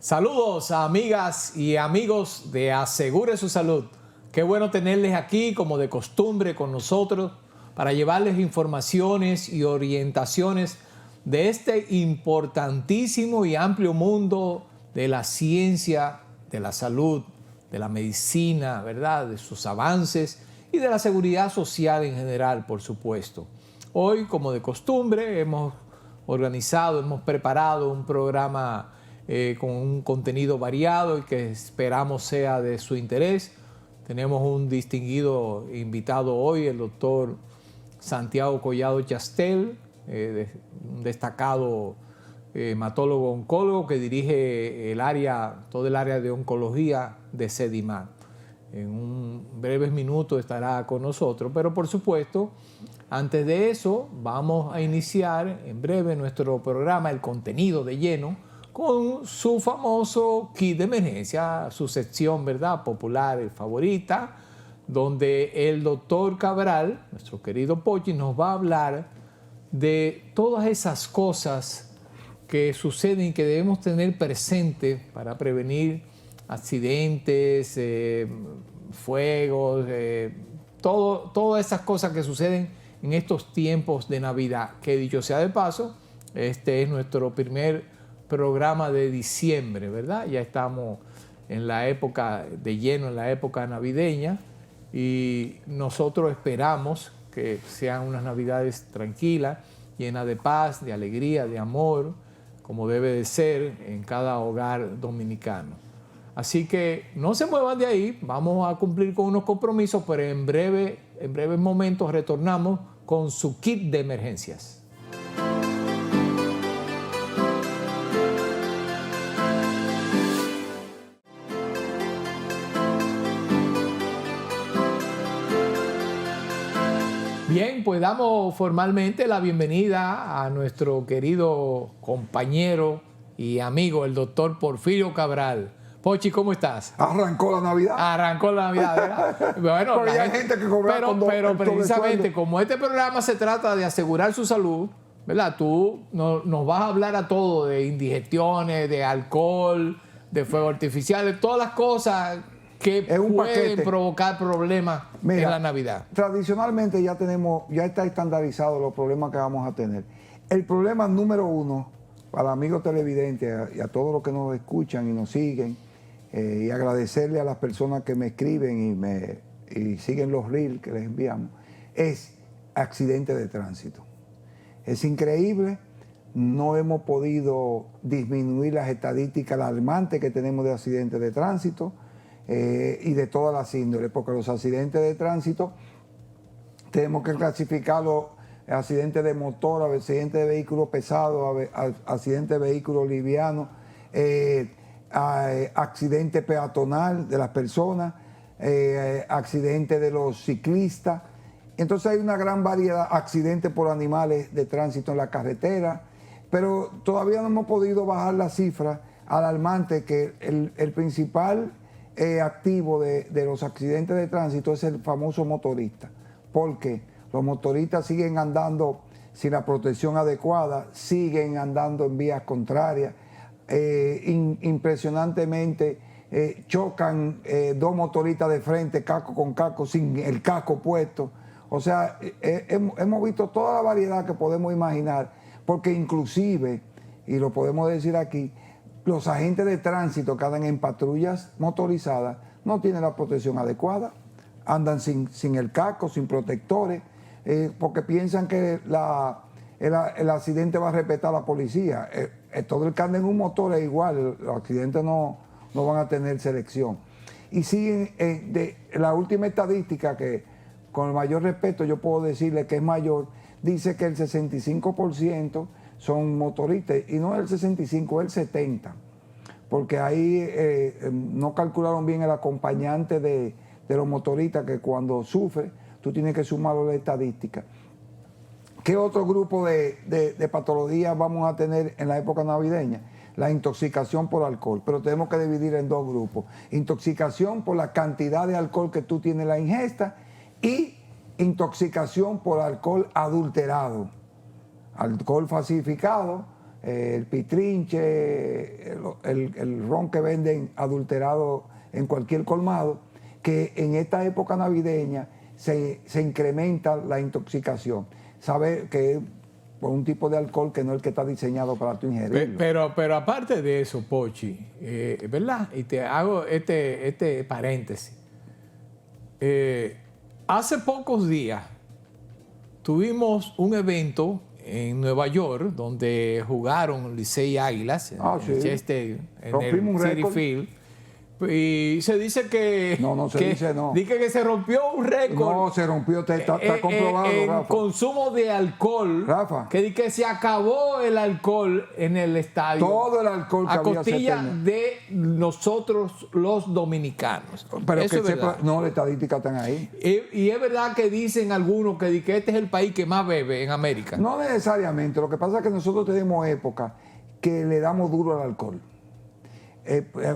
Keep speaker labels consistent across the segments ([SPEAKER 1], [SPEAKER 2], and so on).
[SPEAKER 1] Saludos amigas y amigos de Asegure su Salud. Qué bueno tenerles aquí como de costumbre con nosotros para llevarles informaciones y orientaciones de este importantísimo y amplio mundo de la ciencia, de la salud, de la medicina, ¿verdad? De sus avances y de la seguridad social en general, por supuesto. Hoy, como de costumbre, hemos preparado un programa con un contenido variado y que esperamos sea de su interés. Tenemos un distinguido invitado hoy, el doctor Santiago Collado Chastel, un destacado hematólogo oncólogo que dirige todo el área de oncología de Sedimar. En un breves minutos estará con nosotros, pero por supuesto, antes de eso, vamos a iniciar en breve nuestro programa, el contenido de lleno, con su famoso kit de emergencia, su sección, ¿verdad?, popular, favorita, donde el doctor Cabral, nuestro querido Pochi, nos va a hablar de todas esas cosas que suceden y que debemos tener presente para prevenir accidentes, fuegos, todas esas cosas que suceden en estos tiempos de Navidad, que dicho sea de paso, este es nuestro primer programa de diciembre, ¿verdad? Ya estamos en la época de lleno, en la época navideña, y nosotros esperamos que sean unas Navidades tranquilas, llenas de paz, de alegría, de amor, como debe de ser en cada hogar dominicano. Así que no se muevan de ahí, vamos a cumplir con unos compromisos, pero en breves momentos retornamos con su kit de emergencias. Bien, pues damos formalmente la bienvenida a nuestro querido compañero y amigo, el doctor Porfirio Cabral. Pochi, ¿cómo estás?
[SPEAKER 2] Arrancó la Navidad.
[SPEAKER 1] Arrancó la Navidad, ¿verdad? Bueno,
[SPEAKER 2] pero ya hay gente que cobra
[SPEAKER 1] pero precisamente, como este programa se trata de asegurar su salud, ¿verdad? Tú nos vas a hablar a todo de indigestiones, de alcohol, de fuego artificial, de todas las cosas que pueden provocar problemas en la Navidad.
[SPEAKER 2] Tradicionalmente ya está estandarizado los problemas que vamos a tener. El problema número uno, para amigos televidentes y a todos los que nos escuchan y nos siguen, y agradecerle a las personas que me escriben y siguen los reels que les enviamos, es accidentes de tránsito. Es increíble, no hemos podido disminuir las estadísticas alarmantes que tenemos de accidentes de tránsito, y de todas las índoles, porque los accidentes de tránsito tenemos que clasificarlos: accidentes de motor, accidentes de vehículo pesado, accidentes de vehículo liviano, accidente peatonal de las personas, accidentes de los ciclistas. Entonces hay una gran variedad, accidentes por animales de tránsito en la carretera, pero todavía no hemos podido bajar la cifra alarmante que el principal activo de los accidentes de tránsito es el famoso motorista, porque los motoristas siguen andando sin la protección adecuada, siguen andando en vías contrarias, impresionantemente chocan dos motoristas de frente, casco con casco, sin el casco puesto. O sea, hemos visto toda la variedad que podemos imaginar, porque inclusive, y lo podemos decir aquí, los agentes de tránsito que andan en patrullas motorizadas no tienen la protección adecuada, andan sin el casco, sin protectores, porque piensan que el accidente va a respetar a la policía. Todo el que anda en un motor es igual, los accidentes no van a tener selección. Y siguen, de la última estadística, que con el mayor respeto yo puedo decirle que es mayor, dice que el 65% son motoristas, y no el 65, el 70, porque ahí no calcularon bien el acompañante de los motoristas, que cuando sufre tú tienes que sumarlo a la estadística. ¿Qué otro grupo de patologías vamos a tener en la época navideña? La intoxicación por alcohol, pero tenemos que dividir en dos grupos: intoxicación por la cantidad de alcohol que tú tienes en la ingesta, y intoxicación por alcohol adulterado, alcohol falsificado, el pitrinche, el ron que venden adulterado en cualquier colmado, que en esta época navideña se incrementa la intoxicación. Sabe que es por un tipo de alcohol que no es el que está diseñado para tu ingerirlo.
[SPEAKER 1] Pero aparte de eso, Pochi, ¿verdad? Y te hago este paréntesis. Hace pocos días tuvimos un evento en Nueva York donde jugaron Licey y Águilas en el City Field. Y se dice que...
[SPEAKER 2] No se dice no.
[SPEAKER 1] Dice que se rompió un récord.
[SPEAKER 2] No, se rompió, está comprobado,
[SPEAKER 1] en
[SPEAKER 2] Rafa.
[SPEAKER 1] consumo de alcohol.
[SPEAKER 2] Rafa.
[SPEAKER 1] Que se acabó el alcohol en el estadio.
[SPEAKER 2] Todo el alcohol que
[SPEAKER 1] a
[SPEAKER 2] había
[SPEAKER 1] costilla de nosotros los dominicanos.
[SPEAKER 2] Pero
[SPEAKER 1] eso
[SPEAKER 2] que
[SPEAKER 1] es verdad.
[SPEAKER 2] no, las estadísticas están ahí.
[SPEAKER 1] Y es verdad que dicen algunos que este es el país que más bebe en América.
[SPEAKER 2] No necesariamente. Lo que pasa es que nosotros tenemos épocas que le damos duro al alcohol.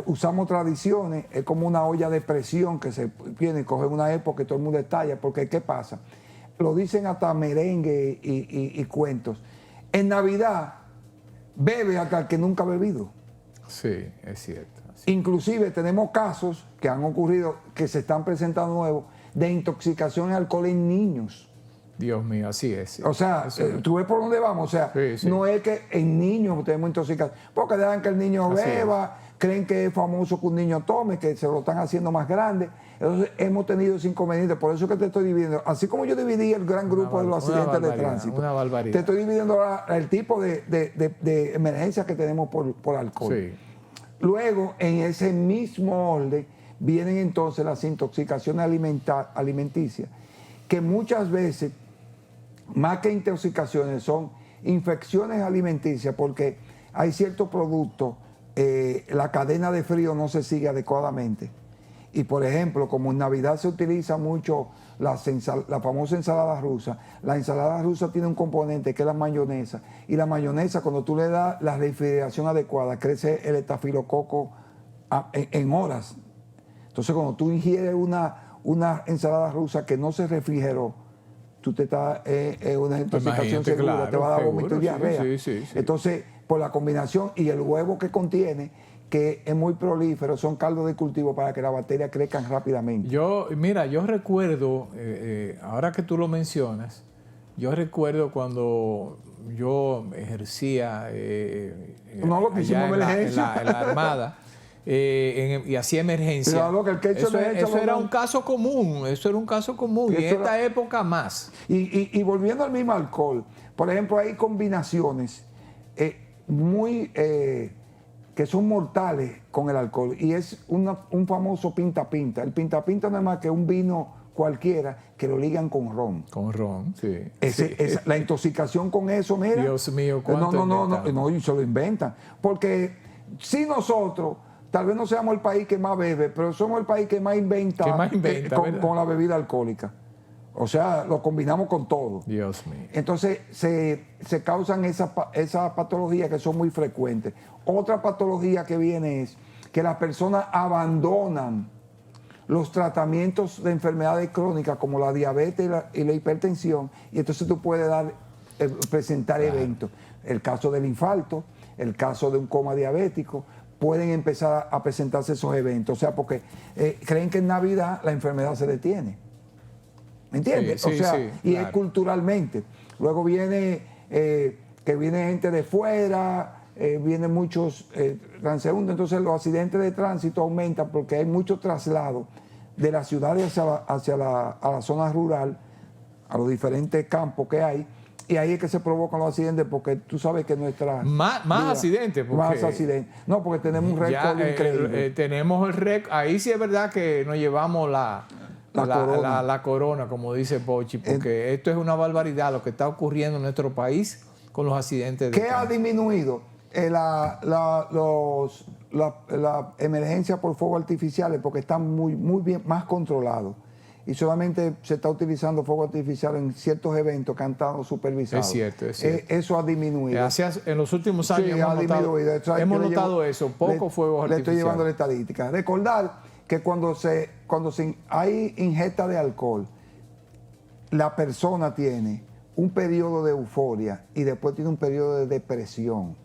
[SPEAKER 2] Usamos tradiciones, es como una olla de presión que se viene y coge una época y todo el mundo estalla, porque ¿qué pasa? Lo dicen hasta merengue y cuentos. En Navidad bebe hasta el que nunca ha bebido.
[SPEAKER 1] Sí, es cierto.
[SPEAKER 2] Inclusive tenemos casos que han ocurrido, que se están presentando nuevos, de intoxicación en alcohol en niños.
[SPEAKER 1] Dios mío, así es. Sí.
[SPEAKER 2] O sea, tú ves por dónde vamos. O sea,
[SPEAKER 1] sí.
[SPEAKER 2] No es que en niños tenemos intoxicación, porque dejan que el niño beba, creen que es famoso que un niño tome, que se lo están haciendo más grande. Entonces hemos tenido ese inconveniente. Por eso que te estoy dividiendo. Así como yo dividí el gran grupo de los accidentes de tránsito,
[SPEAKER 1] una barbaridad.
[SPEAKER 2] te estoy dividiendo el tipo de emergencia que tenemos por alcohol.
[SPEAKER 1] Sí.
[SPEAKER 2] Luego, en ese mismo orden, vienen entonces las intoxicaciones alimenticias, que muchas veces, más que intoxicaciones, son infecciones alimenticias, porque hay ciertos productos, la cadena de frío no se sigue adecuadamente. Y por ejemplo, como en Navidad se utiliza mucho la famosa ensalada rusa, la ensalada rusa tiene un componente que es la mayonesa, y la mayonesa, cuando tú le das la refrigeración adecuada, crece el estafilococo en horas. Entonces, cuando tú ingieres una ensalada rusa que no se refrigeró, tú te estás una intoxicación segura,
[SPEAKER 1] claro,
[SPEAKER 2] te va a dar vómito y diarrea.
[SPEAKER 1] Sí.
[SPEAKER 2] Entonces, por la combinación y el huevo que contiene, que es muy prolífero, son caldos de cultivo para que las bacterias crezcan rápidamente.
[SPEAKER 1] Yo recuerdo, ahora que tú lo mencionas, yo recuerdo cuando yo ejercía
[SPEAKER 2] en
[SPEAKER 1] la Armada y hacía emergencia.
[SPEAKER 2] Claro, que
[SPEAKER 1] eso era un caso común, y en esta época más.
[SPEAKER 2] Y volviendo al mismo alcohol, por ejemplo, hay combinaciones que son mortales con el alcohol, y es un famoso pinta-pinta. El pinta-pinta no es más que un vino cualquiera que lo ligan con ron.
[SPEAKER 1] Con ron, sí.
[SPEAKER 2] La intoxicación con eso, mira.
[SPEAKER 1] Dios mío, ¿cuánto
[SPEAKER 2] no, y se lo inventan. Porque si nosotros, tal vez no seamos el país que más bebe, pero somos el país que más inventa, con la bebida alcohólica. O sea, lo combinamos con todo.
[SPEAKER 1] Dios mío.
[SPEAKER 2] Entonces se causan esas patologías que son muy frecuentes. Otra patología que viene es que las personas abandonan los tratamientos de enfermedades crónicas como la diabetes y la hipertensión, y entonces tú puedes presentar eventos. El caso del infarto, el caso de un coma diabético, pueden empezar a presentarse esos eventos. O sea, porque creen que en Navidad la enfermedad se detiene. ¿Me entiendes? Es culturalmente. Luego viene que viene gente de fuera, vienen muchos transeúntes, entonces los accidentes de tránsito aumentan porque hay mucho traslado de las ciudades hacia la zona rural, a los diferentes campos que hay, y ahí es que se provocan los accidentes, porque tú sabes que nuestra...
[SPEAKER 1] Más accidentes.
[SPEAKER 2] Más accidentes. No, porque tenemos un récord increíble.
[SPEAKER 1] Tenemos el récord, ahí sí es verdad que nos llevamos la corona, como dice Pochi, porque esto es una barbaridad lo que está ocurriendo en nuestro país con los accidentes de
[SPEAKER 2] ¿Qué ha disminuido? La emergencia por fuegos artificiales, porque están muy bien, más controlados. Y solamente se está utilizando fuego artificial en ciertos eventos que han estado supervisados.
[SPEAKER 1] Es cierto.
[SPEAKER 2] Eso ha disminuido.
[SPEAKER 1] En los últimos años hemos notado eso, pocos fuegos artificiales.
[SPEAKER 2] Le estoy llevando la estadística. Recordar que cuando hay ingesta de alcohol, la persona tiene un periodo de euforia y después tiene un periodo de depresión.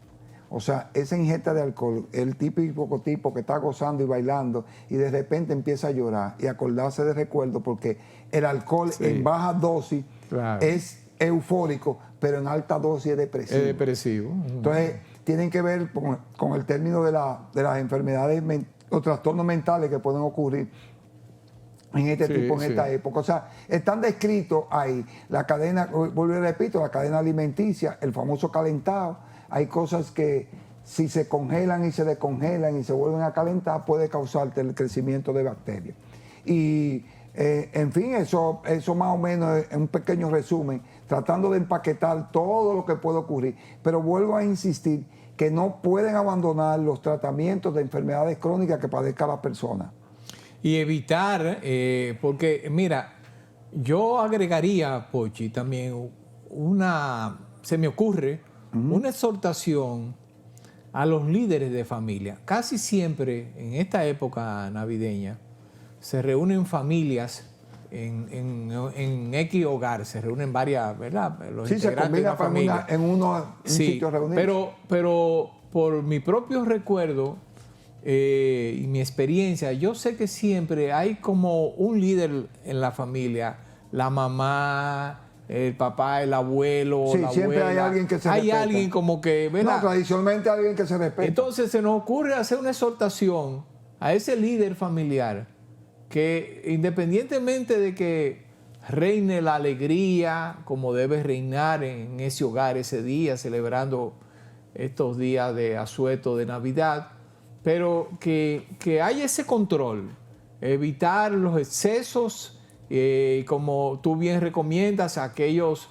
[SPEAKER 2] O sea, esa ingesta de alcohol, el típico tipo que está gozando y bailando y de repente empieza a llorar y acordarse de recuerdo, porque el alcohol en baja dosis es eufórico, pero en alta dosis es depresivo.
[SPEAKER 1] Es depresivo.
[SPEAKER 2] Entonces, tienen que ver con el término de las enfermedades o trastornos mentales que pueden ocurrir en este tipo, en esta época. O sea, están descritos ahí la cadena, vuelvo y repito, la cadena alimenticia, el famoso calentado. Hay cosas que si se congelan y se descongelan y se vuelven a calentar, puede causarte el crecimiento de bacterias. Y, en fin, eso más o menos es un pequeño resumen, tratando de empaquetar todo lo que puede ocurrir. Pero vuelvo a insistir que no pueden abandonar los tratamientos de enfermedades crónicas que padezca la persona.
[SPEAKER 1] Y evitar, porque mira, yo agregaría, Pochi, también se me ocurre, una exhortación a los líderes de familia. Casi siempre en esta época navideña se reúnen familias en X hogar, se reúnen varias, ¿verdad? Los
[SPEAKER 2] sí, se combina en un sitio reunido.
[SPEAKER 1] Pero por mi propio recuerdo y mi experiencia, yo sé que siempre hay como un líder en la familia, la mamá, el papá, el abuelo,
[SPEAKER 2] sí,
[SPEAKER 1] la
[SPEAKER 2] siempre
[SPEAKER 1] abuela.
[SPEAKER 2] Hay alguien que se respeta.
[SPEAKER 1] Alguien como que, ¿verdad?
[SPEAKER 2] No, tradicionalmente hay alguien que se respeta.
[SPEAKER 1] Entonces se nos ocurre hacer una exhortación a ese líder familiar que, independientemente de que reine la alegría como debe reinar en ese hogar ese día, celebrando estos días de asueto de Navidad, pero que haya ese control, evitar los excesos, como tú bien recomiendas, aquellos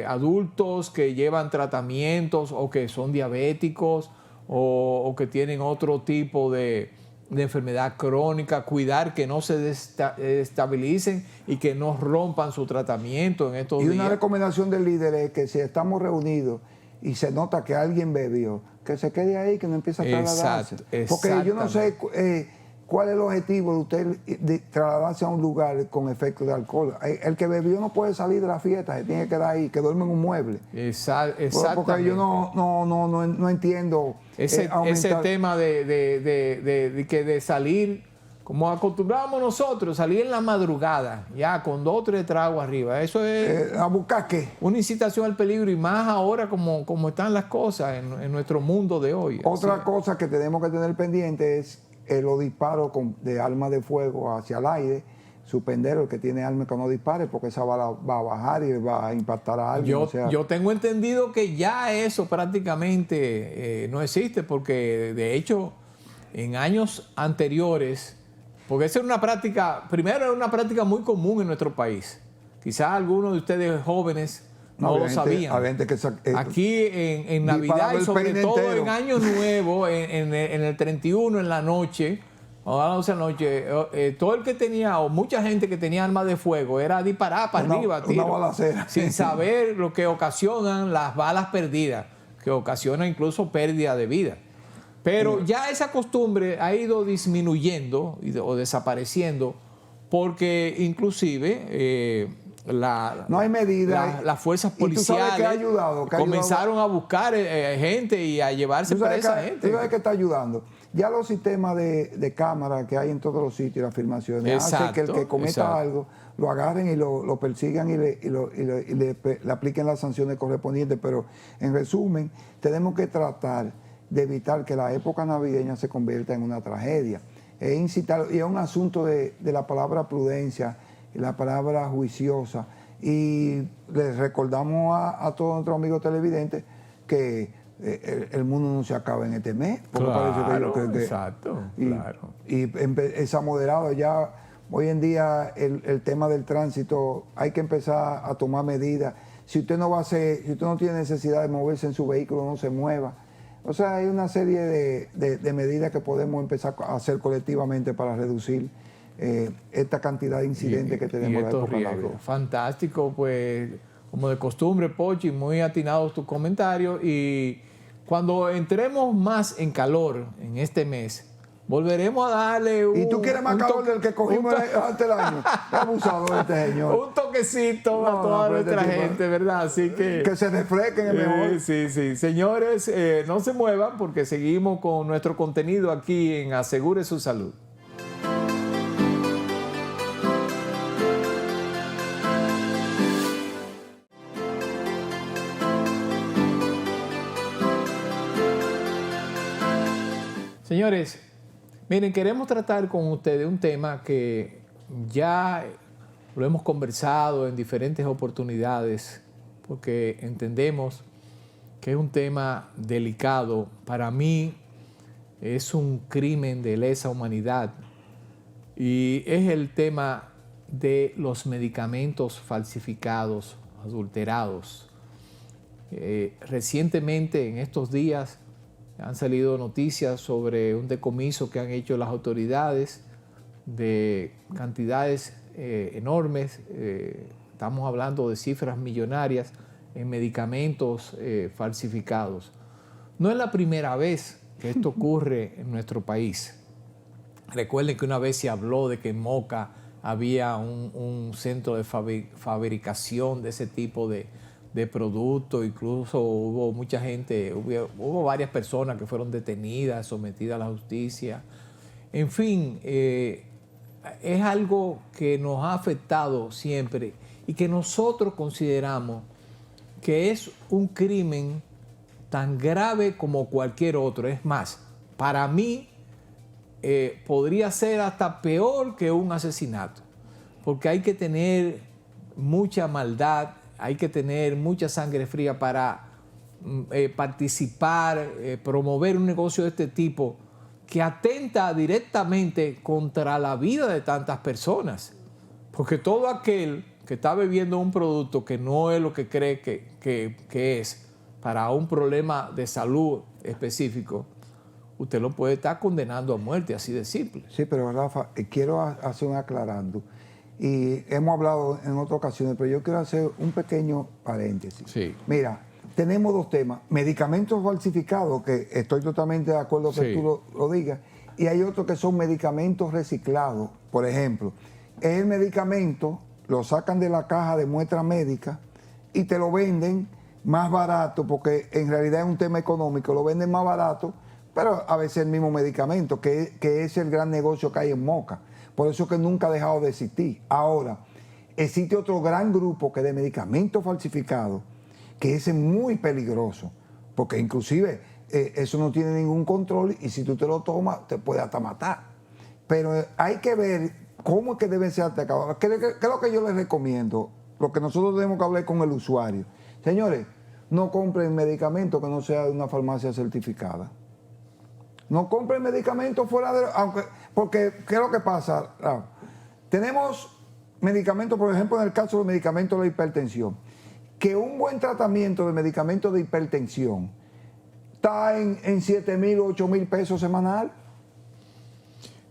[SPEAKER 1] adultos que llevan tratamientos o que son diabéticos o que tienen otro tipo de enfermedad crónica, cuidar que no se desestabilicen y que no rompan su tratamiento en estos días.
[SPEAKER 2] Y una recomendación del líder es que si estamos reunidos y se nota que alguien bebió, que se quede ahí, que no empiece a trasladarse. Porque yo no sé cuál es el objetivo de usted de trasladarse a un lugar con efecto de alcohol. El que bebió no puede salir de la fiesta, se tiene que quedar ahí, que duerme en un mueble.
[SPEAKER 1] Exactamente.
[SPEAKER 2] Porque yo no entiendo
[SPEAKER 1] ese tema de salir, como acostumbramos nosotros, salir en la madrugada, ya con 2 o 3 tragos arriba. Eso es
[SPEAKER 2] ¿a buscar qué?
[SPEAKER 1] Una incitación al peligro, y más ahora como están las cosas en nuestro mundo de hoy.
[SPEAKER 2] Otra cosa que tenemos que tener pendiente es los disparos de armas de fuego hacia el aire. Suspender el que tiene armas que no dispare, porque esa bala va a bajar y va a impactar a alguien.
[SPEAKER 1] Yo tengo entendido que ya eso prácticamente no existe, porque de hecho en años anteriores, porque esa era una práctica, primero era una práctica muy común en nuestro país. Quizás algunos de ustedes jóvenes no lo sabían. Aquí en Navidad y sobre todo entero. En Año Nuevo, en el 31 en la noche, todo el que tenía, o mucha gente que tenía armas de fuego, era disparar para arriba, tiro,
[SPEAKER 2] una balacera.
[SPEAKER 1] Sin saber lo que ocasionan las balas perdidas, que ocasionan incluso pérdida de vida. Pero ya esa costumbre ha ido disminuyendo o desapareciendo, porque inclusive
[SPEAKER 2] no hay medidas.
[SPEAKER 1] Las fuerzas policiales comenzaron a buscar gente y a llevarse presa gente.
[SPEAKER 2] ¿Tú sabes qué está ayudando? Ya los sistemas de cámara que hay en todos los sitios, las filmaciones, hace que el que cometa algo lo agarren y lo persigan y le apliquen las sanciones correspondientes. Pero en resumen, tenemos que tratar de evitar que la época navideña se convierta en una tragedia. Y es un asunto de la palabra prudencia, la palabra juiciosa, y les recordamos a todos nuestros amigos televidentes que el mundo no se acaba en este mes, porque
[SPEAKER 1] claro,
[SPEAKER 2] parece que
[SPEAKER 1] exacto,
[SPEAKER 2] y esa moderada ya hoy en día el tema del tránsito hay que empezar a tomar medidas. Si usted no tiene necesidad de moverse en su vehículo, no se mueva. O sea, hay una serie de medidas que podemos empezar a hacer colectivamente para reducir esta cantidad de incidentes que tenemos en la época navideña.
[SPEAKER 1] Fantástico, pues, como de costumbre, Pochi, muy atinados tus comentarios. Y cuando entremos más en calor en este mes, volveremos a darle un...
[SPEAKER 2] ¿Y tú quieres más calor del que cogimos antes del año? Es abusador este señor.
[SPEAKER 1] Un toquecito a toda nuestra gente, ¿verdad? Así que
[SPEAKER 2] se refresquen es mejor.
[SPEAKER 1] Sí. Señores, no se muevan porque seguimos con nuestro contenido aquí en Asegure su Salud. Señores, miren, queremos tratar con ustedes un tema que ya lo hemos conversado en diferentes oportunidades porque entendemos que es un tema delicado. Para mí es un crimen de lesa humanidad y es el tema de los medicamentos falsificados, adulterados. Recientemente, en estos días, han salido noticias sobre un decomiso que han hecho las autoridades de cantidades enormes. Estamos hablando de cifras millonarias en medicamentos falsificados. No es la primera vez que esto ocurre en nuestro país. Recuerden que una vez se habló de que en Moca había un centro de fabricación de ese tipo de productos, incluso hubo mucha gente, hubo varias personas que fueron detenidas, sometidas a la justicia. En fin, es algo que nos ha afectado siempre y que nosotros consideramos que es un crimen tan grave como cualquier otro. Es más, para mí podría ser hasta peor que un asesinato, porque hay que tener mucha maldad, hay que tener mucha sangre fría para participar, promover un negocio de este tipo que atenta directamente contra la vida de tantas personas. Porque todo aquel que está bebiendo un producto que no es lo que cree que es para un problema de salud específico, usted lo puede estar condenando a muerte, así de simple.
[SPEAKER 2] Sí, pero Rafa, quiero hacer un aclarando. Y hemos hablado en otras ocasiones, pero yo quiero hacer un pequeño paréntesis.
[SPEAKER 1] Sí.
[SPEAKER 2] Mira, tenemos dos temas. Medicamentos falsificados, que estoy totalmente de acuerdo que tú lo digas, y hay otros que son medicamentos reciclados. Por ejemplo, el medicamento lo sacan de la caja de muestra médica y te lo venden más barato, porque en realidad es un tema económico, lo venden más barato, pero a veces el mismo medicamento, que es el gran negocio que hay en Moca. Por eso que nunca ha dejado de existir. Ahora, existe otro gran grupo que de medicamentos falsificados, que ese es muy peligroso, porque inclusive eso no tiene ningún control y si tú te lo tomas te puede hasta matar. Pero hay que ver cómo es que deben ser atacados. ¿Qué es lo que yo les recomiendo? Lo que nosotros tenemos que hablar con el usuario. Señores, no compren medicamentos que no sea de una farmacia certificada. No compren medicamentos fuera de... Porque, ¿qué es lo que pasa? Tenemos medicamentos, por ejemplo, en el caso de los medicamentos de la hipertensión, que un buen tratamiento de medicamentos de hipertensión está en 7,000 o 8,000 pesos semanal.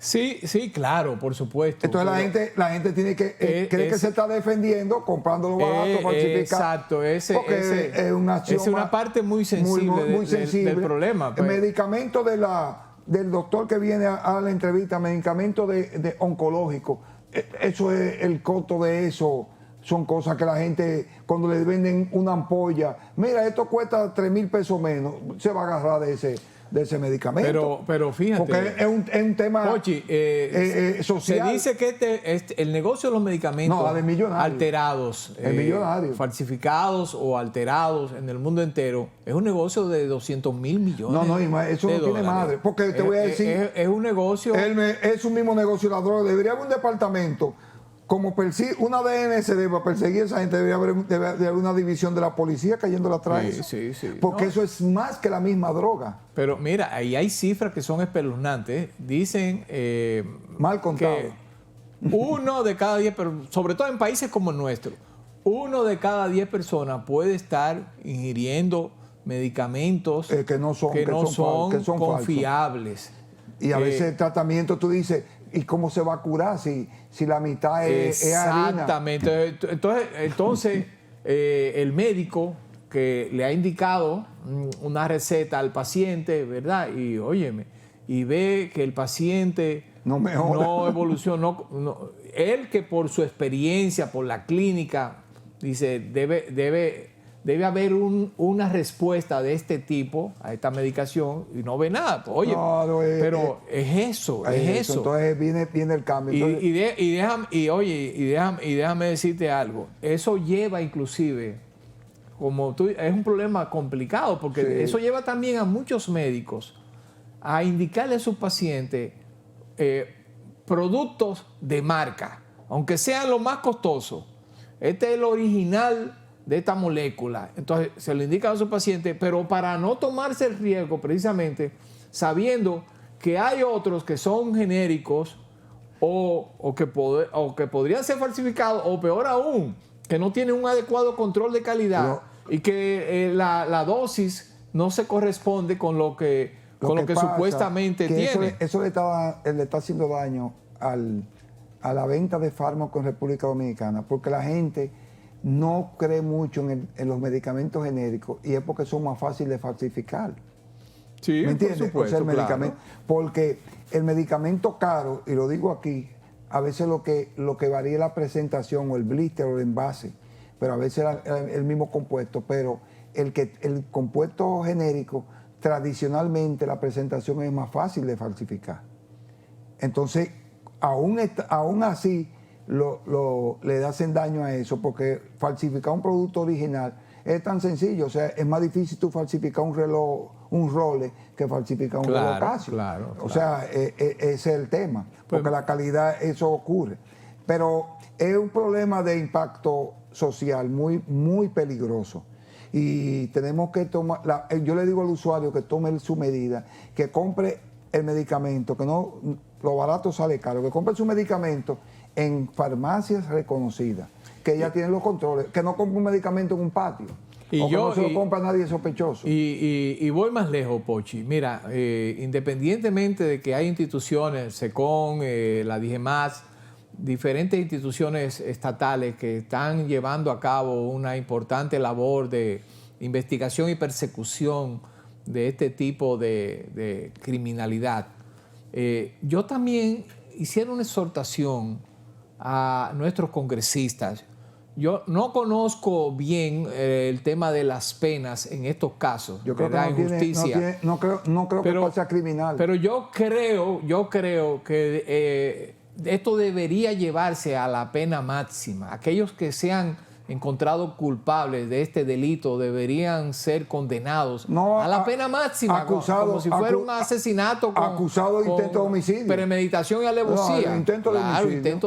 [SPEAKER 1] Sí, claro, por supuesto.
[SPEAKER 2] Entonces la gente tiene que cree que se está defendiendo comprándolo barato, falsificado.
[SPEAKER 1] Exacto,
[SPEAKER 2] es
[SPEAKER 1] una parte muy sensible, muy sensible del problema.
[SPEAKER 2] Pues. El medicamento del doctor que viene a la entrevista, medicamento de oncológico, eso es el costo de eso. Son cosas que la gente, cuando le venden una ampolla, mira, esto cuesta 3,000 pesos menos, se va a agarrar de ese medicamento.
[SPEAKER 1] Pero fíjate.
[SPEAKER 2] Porque es un tema
[SPEAKER 1] Pochi,
[SPEAKER 2] social.
[SPEAKER 1] Se dice que el negocio de los medicamentos alterados, falsificados o alterados en el mundo entero, es un negocio de 200,000 millones.
[SPEAKER 2] No, eso no tiene madre. Porque te voy a decir.
[SPEAKER 1] Es un negocio.
[SPEAKER 2] Es un mismo negocio la droga. Debería haber un departamento. Como una DNCD para perseguir a esa gente, debe haber una división de la policía cayéndole atrás.
[SPEAKER 1] Sí.
[SPEAKER 2] Porque eso es más que la misma droga.
[SPEAKER 1] Pero mira, ahí hay cifras que son espeluznantes. Dicen
[SPEAKER 2] mal contado.
[SPEAKER 1] Que 1 de cada 10, pero sobre todo en países como el nuestro, 1 de cada 10 personas puede estar ingiriendo medicamentos
[SPEAKER 2] que no son
[SPEAKER 1] confiables.
[SPEAKER 2] Falsos. Y a veces el tratamiento, tú dices, ¿y cómo se va a curar si la mitad es harina?
[SPEAKER 1] Exactamente. Entonces el médico que le ha indicado una receta al paciente, ¿verdad? Y óyeme, y ve que el paciente
[SPEAKER 2] no mejora,
[SPEAKER 1] no evoluciona, él que por su experiencia, por la clínica, dice, debe haber una respuesta de este tipo a esta medicación y no ve nada. Oye,
[SPEAKER 2] no,
[SPEAKER 1] pero es eso.
[SPEAKER 2] Entonces viene el cambio. Entonces,
[SPEAKER 1] y déjame decirte algo. Eso lleva inclusive, es un problema complicado, porque
[SPEAKER 2] sí,
[SPEAKER 1] eso lleva también a muchos médicos a indicarle a sus pacientes productos de marca, aunque sean los más costosos. Este es el original de esta molécula. Entonces se lo indican a sus pacientes, pero para no tomarse el riesgo, precisamente sabiendo que hay otros que son genéricos o que podrían ser falsificados, o peor aún, que no tienen un adecuado control de calidad y que la dosis no se corresponde con lo que supuestamente tiene.
[SPEAKER 2] Eso le está haciendo daño a la venta de fármacos en República Dominicana, porque la gente no cree mucho en los medicamentos genéricos, y es porque son más fáciles de falsificar.
[SPEAKER 1] Sí,
[SPEAKER 2] ¿me entiendes?
[SPEAKER 1] por supuesto,
[SPEAKER 2] medicamento,
[SPEAKER 1] claro.
[SPEAKER 2] Porque el medicamento caro, y lo digo aquí, a veces lo que varía es la presentación o el blister o el envase, pero a veces el mismo compuesto, pero el compuesto genérico, tradicionalmente la presentación es más fácil de falsificar. Entonces, aún así, le hacen daño a eso, porque falsificar un producto original es tan sencillo. O sea, es más difícil tú falsificar un reloj, un Rolex, que falsificar un reloj Casio.
[SPEAKER 1] Claro.
[SPEAKER 2] O sea, ese es el tema, porque la calidad, eso ocurre. Pero es un problema de impacto social muy, muy peligroso. Y tenemos que tomar, yo le digo al usuario que tome su medida, que compre el medicamento, que no, lo barato sale caro, que compre su medicamento en farmacias reconocidas, que ya tienen los controles, que no compre un medicamento en un patio, o que no se lo compra a nadie sospechoso.
[SPEAKER 1] Y voy más lejos, Pochi. Mira, independientemente de que hay instituciones, SECON, la DIGEMAS, diferentes instituciones estatales que están llevando a cabo una importante labor de investigación y persecución de este tipo de criminalidad. Yo también hiciera una exhortación a nuestros congresistas. Yo no conozco bien el tema de las penas en estos casos.
[SPEAKER 2] Yo creo que no creo que sea criminal.
[SPEAKER 1] Pero yo creo que esto debería llevarse a la pena máxima. Aquellos que sean encontrados culpables de este delito deberían ser condenados a la pena máxima, como si fuera un asesinato
[SPEAKER 2] acusado de intento de homicidio,
[SPEAKER 1] premeditación y alevosía. Intento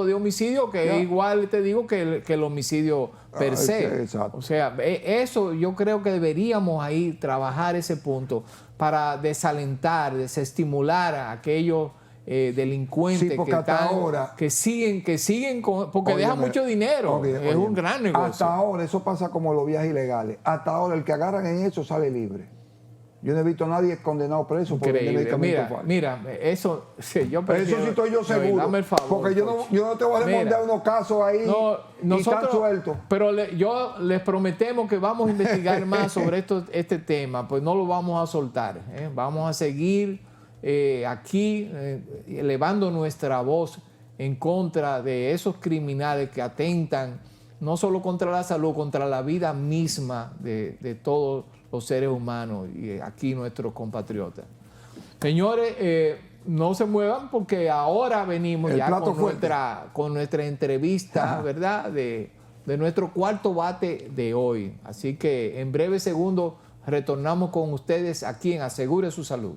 [SPEAKER 1] de homicidio, que es igual, te digo, que el homicidio per se.
[SPEAKER 2] Exacto.
[SPEAKER 1] O sea, eso yo creo que deberíamos ahí trabajar ese punto para desalentar, desestimular a aquellos delincuentes que siguen porque dejan mucho dinero. Es un gran negocio.
[SPEAKER 2] Hasta ahora eso pasa como los viajes ilegales. Hasta ahora el que agarran en eso sale libre. Yo no he visto a nadie condenado preso por el medicamento falso.
[SPEAKER 1] Mira, eso sí, yo
[SPEAKER 2] prefiero, eso sí estoy yo seguro.
[SPEAKER 1] Dame el favor,
[SPEAKER 2] porque yo no te voy a demandar unos casos ahí y están sueltos.
[SPEAKER 1] Pero yo les prometemos que vamos a investigar más sobre este tema, pues no lo vamos a soltar. Vamos a seguir aquí elevando nuestra voz en contra de esos criminales que atentan no solo contra la salud, contra la vida misma de todos los seres humanos y aquí nuestros compatriotas. Señores, no se muevan porque ahora venimos ya con nuestra entrevista, ¿verdad? De nuestro cuarto bate de hoy. Así que en breves segundos retornamos con ustedes aquí en Asegure su Salud.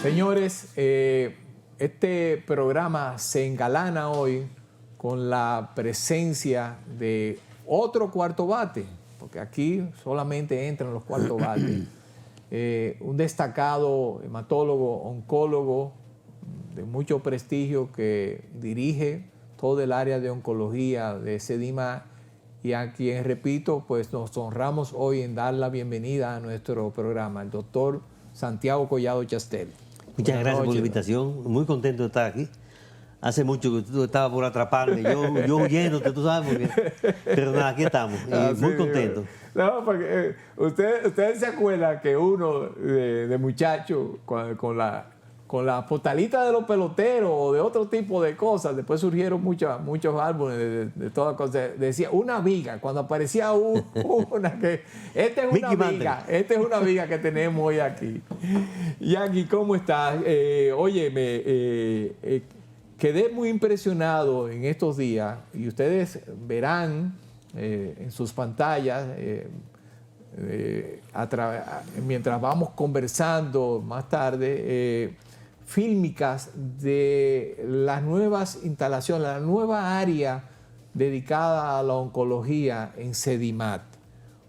[SPEAKER 1] Señores, este programa se engalana hoy con la presencia de otro cuarto bate, porque aquí solamente entran los cuartos bates. Un destacado hematólogo, oncólogo de mucho prestigio que dirige todo el área de oncología de SEDIMA y a quien, repito, pues nos honramos hoy en dar la bienvenida a nuestro programa, el doctor Santiago Collado Chastel.
[SPEAKER 3] Muchas gracias por la invitación, muy contento de estar aquí Hace mucho que tú estabas por atraparme, yo huyéndote, tú sabes, pero nada, aquí estamos, muy contentos.
[SPEAKER 1] No, porque ustedes se acuerdan que uno de muchacho con la postalita de los peloteros o de otro tipo de cosas, después surgieron muchos álbumes de todas cosas. Decía una amiga, cuando aparecía una que esta es una amiga que tenemos hoy aquí. Yankee, ¿cómo estás? Óyeme, quedé muy impresionado en estos días y ustedes verán en sus pantallas mientras vamos conversando más tarde fílmicas de las nuevas instalaciones, la nueva área dedicada a la oncología en Sedimat.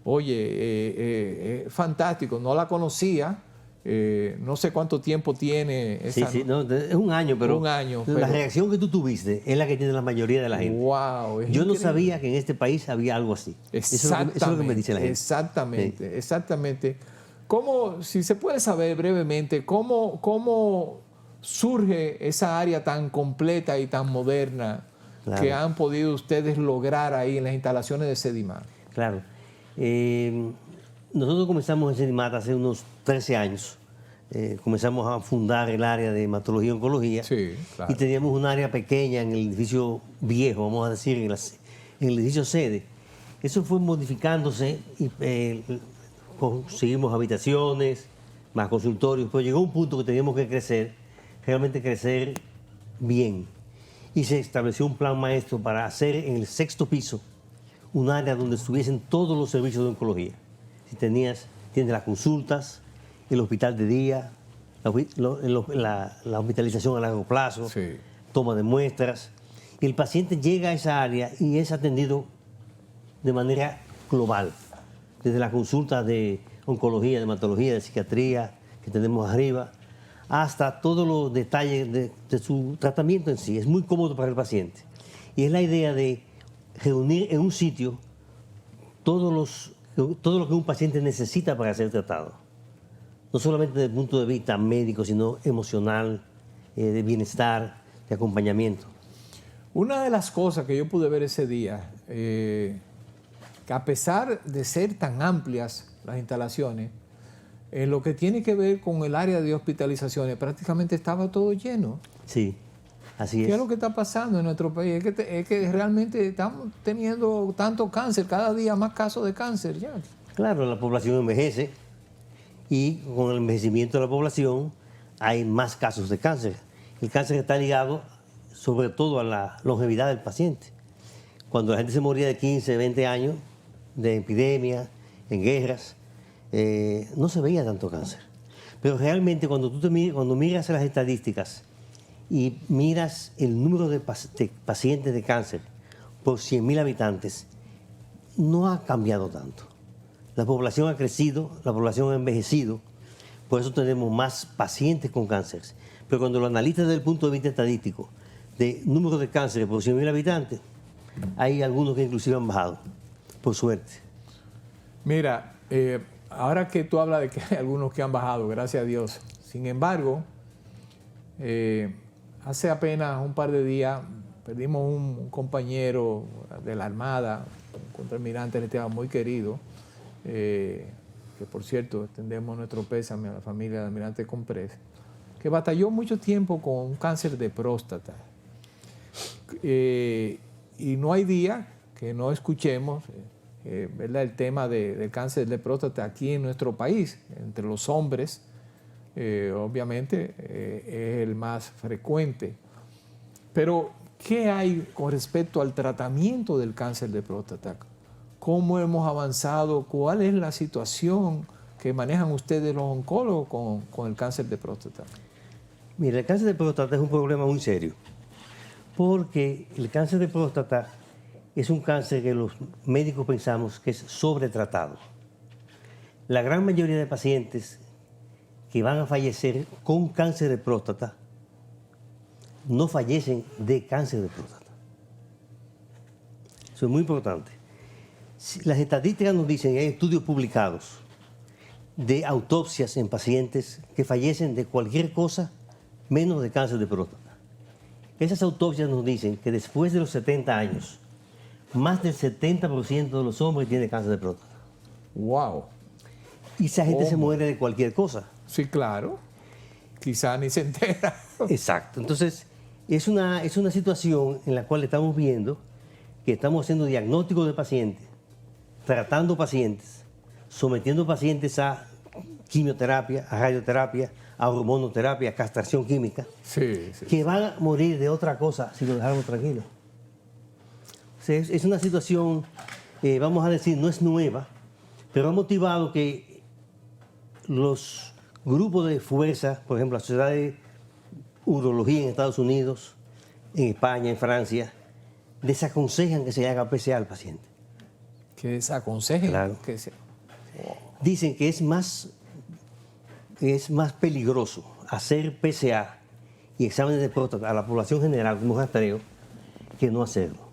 [SPEAKER 1] Oye, fantástico, no la conocía. No sé cuánto tiempo tiene esa.
[SPEAKER 3] Sí, no, es un año, pero la reacción que tú tuviste es la que tiene la mayoría de la gente.
[SPEAKER 1] Wow,
[SPEAKER 3] yo no sabía que en este país había algo así. Eso es lo que me dice la gente.
[SPEAKER 1] Exactamente, sí. Exactamente. ¿Cómo, si se puede saber brevemente, cómo surge esa área tan completa y tan moderna que han podido ustedes lograr ahí en las instalaciones de Sedimat?
[SPEAKER 3] Claro. Nosotros comenzamos en Sedimat hace unos 13 años. Comenzamos a fundar el área de hematología y oncología.
[SPEAKER 1] Sí, claro.
[SPEAKER 3] Y teníamos un área pequeña en el edificio viejo, vamos a decir, en el edificio sede. Eso fue modificándose y conseguimos habitaciones, más consultorios, pero llegó un punto que teníamos que crecer, realmente crecer bien. Y se estableció un plan maestro para hacer en el 6º piso un área donde estuviesen todos los servicios de oncología. Si tienes las consultas, el hospital de día, la hospitalización a largo plazo, sí, toma de muestras. Y el paciente llega a esa área y es atendido de manera global, desde las consultas de oncología, de hematología, de psiquiatría que tenemos arriba, hasta todos los detalles de su tratamiento en sí. Es muy cómodo para el paciente. Y es la idea de reunir en un sitio todo lo que un paciente necesita para ser tratado. No solamente desde el punto de vista médico, sino emocional, de bienestar, de acompañamiento.
[SPEAKER 1] Una de las cosas que yo pude ver ese día, que a pesar de ser tan amplias las instalaciones, en lo que tiene que ver con el área de hospitalizaciones, prácticamente estaba todo lleno.
[SPEAKER 3] Sí, así es.
[SPEAKER 1] ¿Qué es lo que está pasando en nuestro país? Es que realmente estamos teniendo tanto cáncer, cada día más casos de cáncer ya.
[SPEAKER 3] Claro, la población envejece y con el envejecimiento de la población hay más casos de cáncer. El cáncer está ligado sobre todo a la longevidad del paciente. Cuando la gente se moría de 15, 20 años, de epidemias, en guerras, no se veía tanto cáncer. Pero realmente cuando miras las estadísticas y miras el número de pacientes de cáncer por 100.000 habitantes, no ha cambiado tanto. La población ha crecido, la población ha envejecido, por eso tenemos más pacientes con cáncer. Pero cuando lo analizas desde el punto de vista estadístico, de número de cánceres por 100.000 habitantes, hay algunos que inclusive han bajado, por suerte.
[SPEAKER 1] Mira, ahora que tú hablas de que hay algunos que han bajado, gracias a Dios. Sin embargo, hace apenas un par de días perdimos un compañero de la Armada, un contraalmirante muy querido, que por cierto extendemos nuestro pésame a la familia del almirante Comprés, que batalló mucho tiempo con un cáncer de próstata. Y no hay día que no escuchemos ¿verdad? El tema del cáncer de próstata aquí en nuestro país, entre los hombres, obviamente es el más frecuente. Pero, ¿qué hay con respecto al tratamiento del cáncer de próstata? ¿Cómo hemos avanzado? ¿Cuál es la situación que manejan ustedes los oncólogos con el cáncer de próstata?
[SPEAKER 3] Mira, el cáncer de próstata es un problema muy serio, porque el cáncer de próstata es un cáncer que los médicos pensamos que es sobretratado. La gran mayoría de pacientes que van a fallecer con cáncer de próstata no fallecen de cáncer de próstata. Eso es muy importante. Las estadísticas nos dicen, hay estudios publicados de autopsias en pacientes que fallecen de cualquier cosa menos de cáncer de próstata. Esas autopsias nos dicen que después de los 70 años, más del 70% de los hombres tiene cáncer de próstata.
[SPEAKER 1] Wow.
[SPEAKER 3] Y esa gente se muere de cualquier cosa.
[SPEAKER 1] Sí, claro. Quizá ni se entera.
[SPEAKER 3] Exacto. Entonces, es una situación en la cual estamos viendo que estamos haciendo diagnósticos de pacientes, tratando pacientes, sometiendo pacientes a quimioterapia, a radioterapia, a hormonoterapia, a castración química,
[SPEAKER 1] Sí, sí.
[SPEAKER 3] que van a morir de otra cosa si lo dejamos tranquilo. O sea, es una situación, vamos a decir, no es nueva, pero ha motivado que los grupos de fuerza, por ejemplo, la Sociedad de Urología en Estados Unidos, en España, en Francia, desaconsejan que se haga PSA al paciente.
[SPEAKER 1] Que desaconsejen.
[SPEAKER 3] Claro.
[SPEAKER 1] Que se...
[SPEAKER 3] Dicen que es más peligroso hacer PSA y exámenes de próstata a la población general como rastreo que no hacerlo.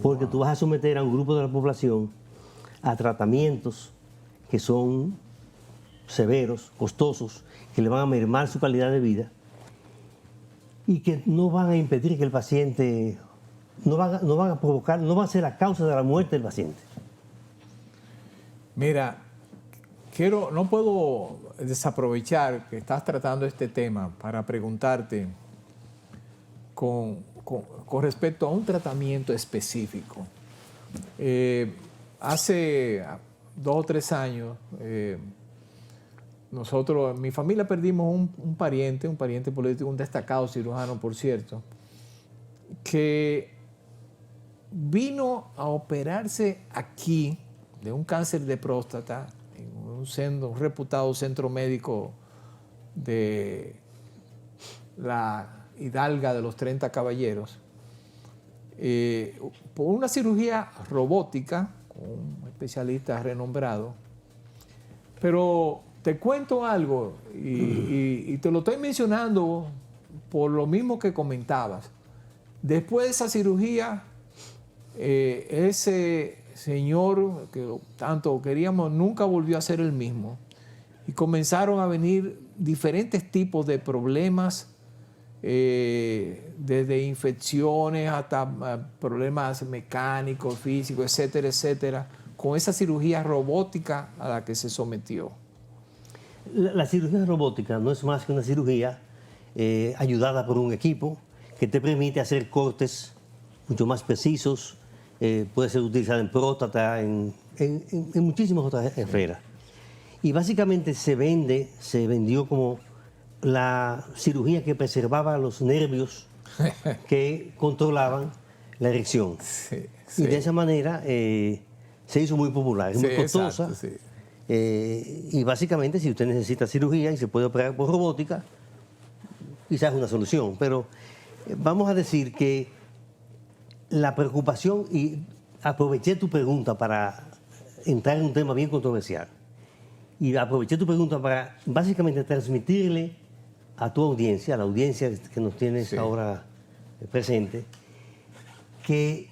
[SPEAKER 3] Porque tú vas a someter a un grupo de la población a tratamientos que son severos, costosos, que le van a mermar su calidad de vida y que no van a impedir que el paciente, no van a provocar, no van a ser la causa de la muerte del paciente.
[SPEAKER 1] Mira, no puedo desaprovechar que estás tratando este tema para preguntarte con respecto a un tratamiento específico. Hace 2 o 3 años, nosotros, en mi familia perdimos un pariente político, un destacado cirujano, por cierto, que vino a operarse aquí de un cáncer de próstata en un reputado centro médico de la Hidalga de los 30 Caballeros, por una cirugía robótica con un especialista renombrado. Pero te cuento algo y te lo estoy mencionando por lo mismo que comentabas. Después de esa cirugía, ese señor que tanto queríamos nunca volvió a ser el mismo y comenzaron a venir diferentes tipos de problemas, desde infecciones hasta problemas mecánicos, físicos, etcétera, etcétera, con esa cirugía robótica a la que se sometió.
[SPEAKER 3] La cirugía robótica no es más que una cirugía ayudada por un equipo que te permite hacer cortes mucho más precisos. Puede ser utilizada en próstata, en muchísimas otras esferas. Y básicamente se vendió como la cirugía que preservaba los nervios que controlaban la erección.
[SPEAKER 1] Sí,
[SPEAKER 3] Y de esa manera se hizo muy popular, es muy costosa.
[SPEAKER 1] Exacto, sí.
[SPEAKER 3] Y básicamente, si usted necesita cirugía y se puede operar por robótica, quizás es una solución. Pero vamos a decir que la preocupación, y aproveché tu pregunta para entrar en un tema bien controversial, y aproveché tu pregunta para básicamente transmitirle a tu audiencia, a la audiencia que nos tienes ahora presente, que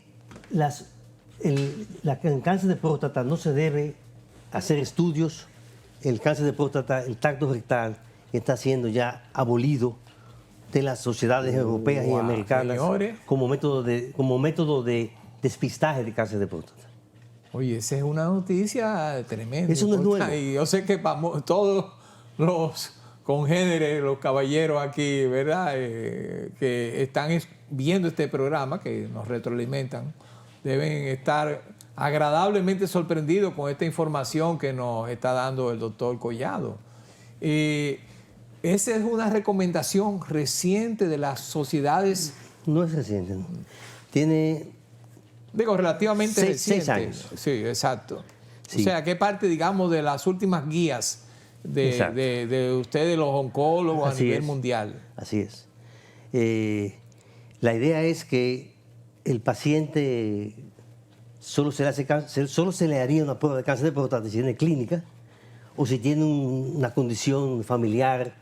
[SPEAKER 3] el cáncer de próstata no se debe hacer estudios. El cáncer de próstata, el tracto rectal, está siendo ya abolido de las sociedades europeas y americanas,
[SPEAKER 1] señores,
[SPEAKER 3] como método de despistaje de cáncer de próstata.
[SPEAKER 1] Oye, esa es una noticia tremenda.
[SPEAKER 3] Eso no es nuevo.
[SPEAKER 1] Y yo sé que todos los congéneres, los caballeros aquí, ¿verdad? Que están viendo este programa, que nos retroalimentan, deben estar agradablemente sorprendidos con esta información que nos está dando el doctor Collado. Esa es una recomendación reciente de las sociedades.
[SPEAKER 3] No es reciente, ¿no? Tiene...
[SPEAKER 1] relativamente reciente.
[SPEAKER 3] 6 años.
[SPEAKER 1] Sí, exacto.
[SPEAKER 3] Sí.
[SPEAKER 1] O sea, ¿qué parte, digamos, de las últimas guías de ustedes, los oncólogos,
[SPEAKER 3] Así
[SPEAKER 1] a nivel
[SPEAKER 3] es.
[SPEAKER 1] mundial?
[SPEAKER 3] Así es. La idea es que el paciente solo se le haría una prueba de cáncer de próstata si tiene clínica o si tiene una condición familiar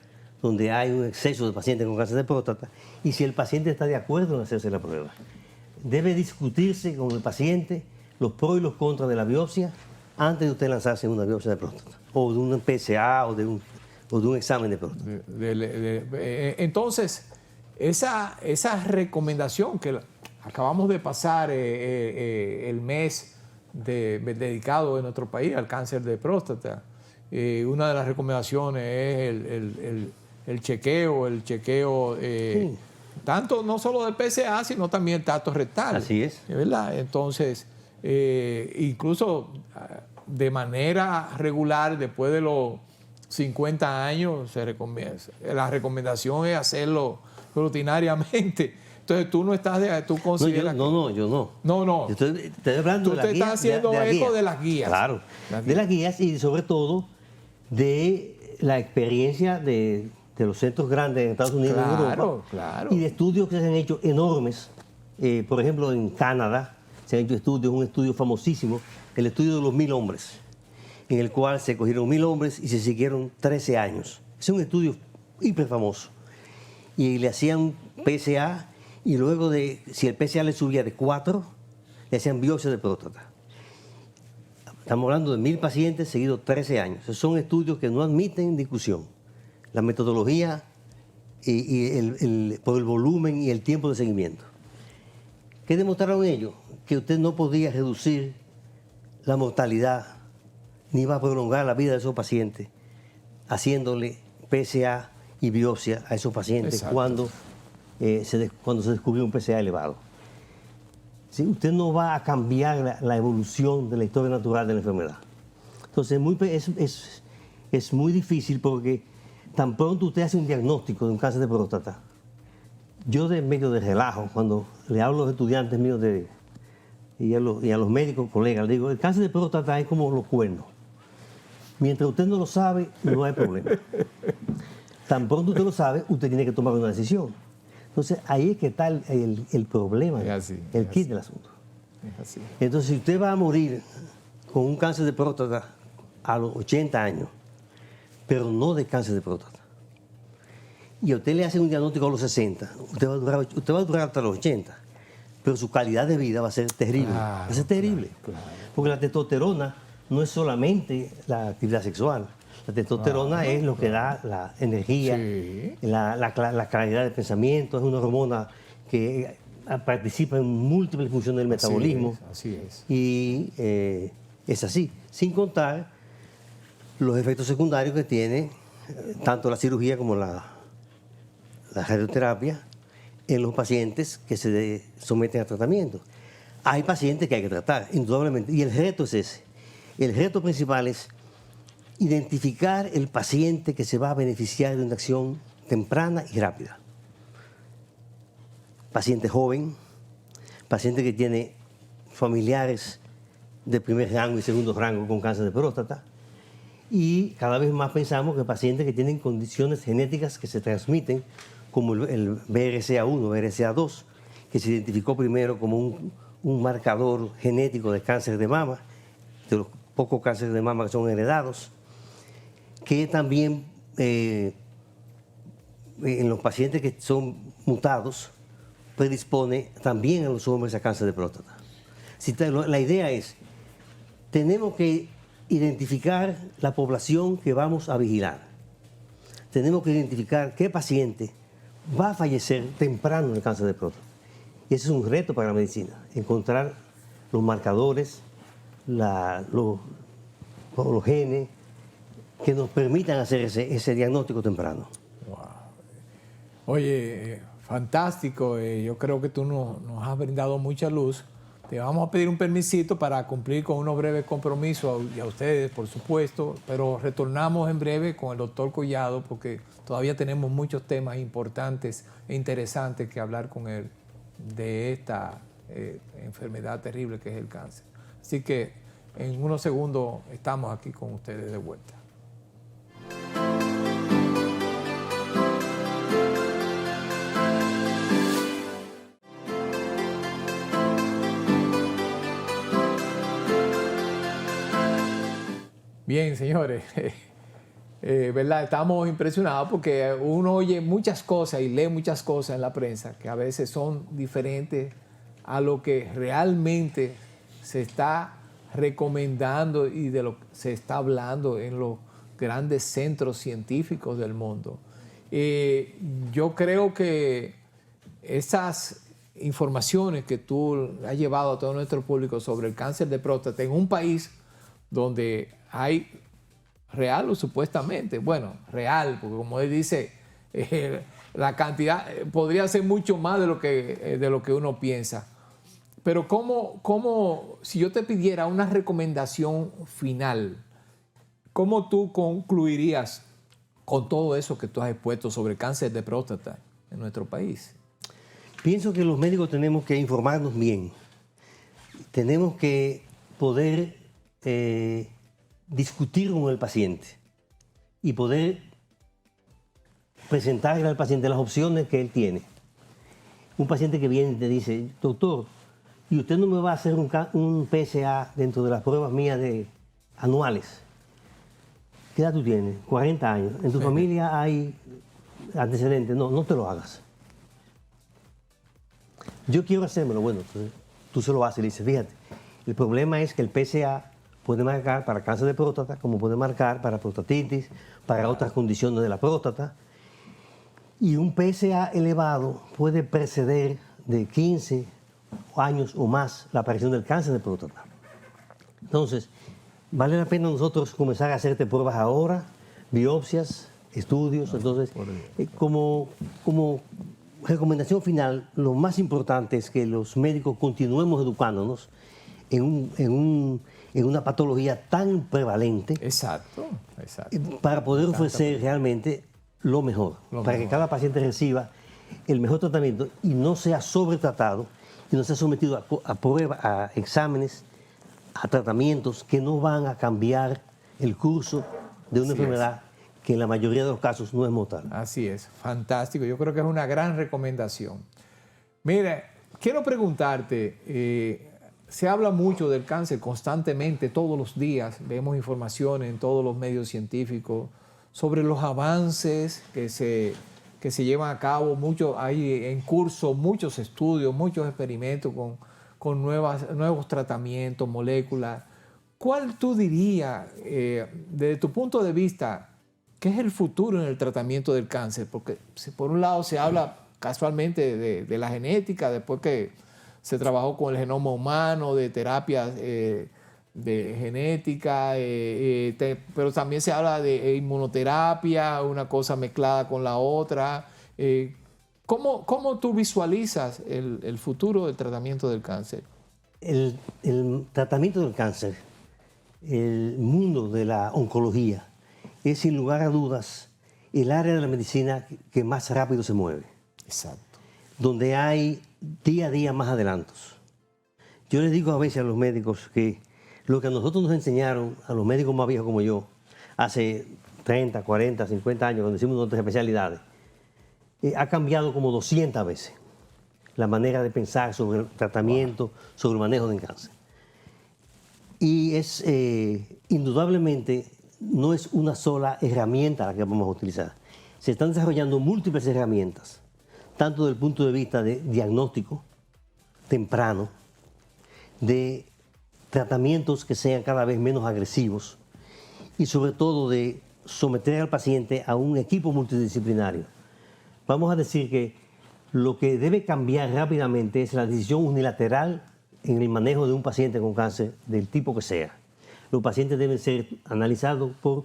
[SPEAKER 3] donde hay un exceso de pacientes con cáncer de próstata, y si el paciente está de acuerdo en hacerse la prueba. Debe discutirse con el paciente los pros y los contras de la biopsia antes de usted lanzarse en una biopsia de próstata, o de un PSA, o de un examen de próstata.
[SPEAKER 1] Entonces, esa recomendación que acabamos de pasar el mes dedicado en nuestro país al cáncer de próstata, una de las recomendaciones es el chequeo,
[SPEAKER 3] Sí.
[SPEAKER 1] tanto no solo del PSA, sino también el tacto rectal.
[SPEAKER 3] Así es.
[SPEAKER 1] ¿Verdad? Entonces, incluso de manera regular, después de los 50 años, la recomendación es hacerlo rutinariamente. Entonces, tú no estás tú consideras...
[SPEAKER 3] No, yo no.
[SPEAKER 1] No.
[SPEAKER 3] Yo estoy hablando
[SPEAKER 1] Tú
[SPEAKER 3] de
[SPEAKER 1] te
[SPEAKER 3] la
[SPEAKER 1] estás
[SPEAKER 3] guía,
[SPEAKER 1] haciendo
[SPEAKER 3] la
[SPEAKER 1] eco
[SPEAKER 3] guía.
[SPEAKER 1] de las guías.
[SPEAKER 3] Claro, de las guías y sobre todo de la experiencia de los centros grandes en Estados Unidos y en Europa.
[SPEAKER 1] Claro.
[SPEAKER 3] Y de estudios que se han hecho enormes. Por ejemplo, en Canadá se han hecho estudios, un estudio famosísimo, el estudio de los 1000 hombres, en el cual se cogieron 1000 hombres y se siguieron 13 años. Es un estudio hiper famoso. Y le hacían PSA y luego si el PSA le subía de 4, le hacían biopsia de próstata. Estamos hablando de 1000 pacientes seguidos 13 años. Esos son estudios que no admiten discusión. La metodología por el volumen y el tiempo de seguimiento. ¿Qué demostraron ellos? Que usted no podía reducir la mortalidad ni va a prolongar la vida de esos pacientes haciéndole PSA y biopsia a esos pacientes.
[SPEAKER 1] Exacto.
[SPEAKER 3] cuando se descubrió un PSA elevado. ¿Sí? Usted no va a cambiar la evolución de la historia natural de la enfermedad. Entonces es muy difícil porque tan pronto usted hace un diagnóstico de un cáncer de próstata, yo de medio de relajo, cuando le hablo a los estudiantes míos y a los médicos colegas, les digo, el cáncer de próstata es como los cuernos. Mientras usted no lo sabe, no hay problema. Tan pronto usted lo sabe, usted tiene que tomar una decisión. Entonces, ahí es que está el problema, el kit del asunto.
[SPEAKER 1] Es así.
[SPEAKER 3] Entonces, si usted va a morir con un cáncer de próstata a los 80 años, pero no de cáncer de próstata, y a usted le hacen un diagnóstico a los 60, usted va a durar hasta los 80, pero su calidad de vida va a ser terrible. Va a ser terrible.
[SPEAKER 1] Claro.
[SPEAKER 3] Porque la testosterona no es solamente la actividad sexual. La testosterona es lo que da la energía,
[SPEAKER 1] Sí.
[SPEAKER 3] la claridad de pensamiento, es una hormona que participa en múltiples funciones del metabolismo.
[SPEAKER 1] Así es.
[SPEAKER 3] Y es así, sin contar los efectos secundarios que tiene tanto la cirugía como la radioterapia en los pacientes que se someten a tratamiento. Hay pacientes que hay que tratar, indudablemente, y el reto es ese. El reto principal es identificar el paciente que se va a beneficiar de una acción temprana y rápida. Paciente joven, paciente que tiene familiares de primer rango y segundo rango con cáncer de próstata, y cada vez más pensamos que pacientes que tienen condiciones genéticas que se transmiten, como el BRCA1, BRCA2, que se identificó primero como un marcador genético de cáncer de mama, de los pocos cánceres de mama que son heredados, que también en los pacientes que son mutados predispone también a los hombres a cáncer de próstata. La idea es, tenemos que identificar la población que vamos a vigilar. Tenemos que identificar qué paciente va a fallecer temprano en el cáncer de próstata. Y ese es un reto para la medicina, encontrar los marcadores, los genes que nos permitan hacer ese diagnóstico temprano.
[SPEAKER 1] Wow. Oye, fantástico. Yo creo que tú nos has brindado mucha luz. Te vamos a pedir un permisito para cumplir con unos breves compromisos y a ustedes, por supuesto, pero retornamos en breve con el doctor Collado porque todavía tenemos muchos temas importantes e interesantes que hablar con él de esta enfermedad terrible que es el cáncer. Así que en unos segundos estamos aquí con ustedes de vuelta. Bien, señores, ¿verdad? Estamos impresionados porque uno oye muchas cosas y lee muchas cosas en la prensa que a veces son diferentes a lo que realmente se está recomendando y de lo que se está hablando en los grandes centros científicos del mundo. Yo creo que esas informaciones que tú has llevado a todo nuestro público sobre el cáncer de próstata en un país donde hay real o supuestamente, bueno, real, porque como él dice, la cantidad podría ser mucho más de lo que uno piensa. Pero si yo te pidiera una recomendación final, ¿cómo tú concluirías con todo eso que tú has expuesto sobre cáncer de próstata en nuestro país?
[SPEAKER 3] Pienso que los médicos tenemos que informarnos bien. Tenemos que poder discutir con el paciente y poder presentarle al paciente las opciones que él tiene. Un paciente que viene y te dice, doctor, ¿y usted no me va a hacer un PSA dentro de las pruebas mías anuales? ¿Qué edad tú tienes? 40 años. ¿En tu familia hay antecedentes? No, no te lo hagas. Yo quiero hacérmelo. Bueno, entonces tú se lo haces y le dices, fíjate, el problema es que el PSA puede marcar para cáncer de próstata, como puede marcar para prostatitis, para otras condiciones de la próstata. Y un PSA elevado puede preceder de 15 años o más la aparición del cáncer de próstata. Entonces, vale la pena nosotros comenzar a hacerte pruebas ahora, biopsias, estudios. Entonces, como recomendación final, lo más importante es que los médicos continuemos educándonos en una patología tan prevalente.
[SPEAKER 1] Exacto.
[SPEAKER 3] Para poder ofrecer realmente lo mejor, para que cada paciente reciba el mejor tratamiento y no sea sobretratado y no sea sometido a pruebas, a exámenes, a tratamientos que no van a cambiar el curso de una enfermedad que en la mayoría de los casos no es mortal.
[SPEAKER 1] Así es, fantástico. Yo creo que es una gran recomendación. Mira, quiero preguntarte, se habla mucho del cáncer constantemente, todos los días, vemos información en todos los medios científicos sobre los avances que se llevan a cabo, hay en curso muchos estudios, muchos experimentos con nuevos tratamientos, moléculas. ¿Cuál tú dirías, desde tu punto de vista, qué es el futuro en el tratamiento del cáncer? Porque por un lado se habla casualmente de la genética, después que se trabajó con el genoma humano, de terapias de genética, pero también se habla de inmunoterapia, una cosa mezclada con la otra. ¿Cómo tú visualizas el futuro del tratamiento del cáncer?
[SPEAKER 3] El tratamiento del cáncer, el mundo de la oncología, es sin lugar a dudas el área de la medicina que más rápido se mueve.
[SPEAKER 1] Exacto.
[SPEAKER 3] Donde hay día a día más adelantos. Yo les digo a veces a los médicos que lo que a nosotros nos enseñaron, a los médicos más viejos como yo, hace 30, 40, 50 años, cuando hicimos nuestras especialidades, ha cambiado como 200 veces la manera de pensar sobre el tratamiento, sobre el manejo del cáncer. Y es indudablemente no es una sola herramienta la que vamos a utilizar. Se están desarrollando múltiples herramientas, tanto desde el punto de vista de diagnóstico temprano, de tratamientos que sean cada vez menos agresivos y sobre todo de someter al paciente a un equipo multidisciplinario. Vamos a decir que lo que debe cambiar rápidamente es la decisión unilateral en el manejo de un paciente con cáncer del tipo que sea. Los pacientes deben ser analizados por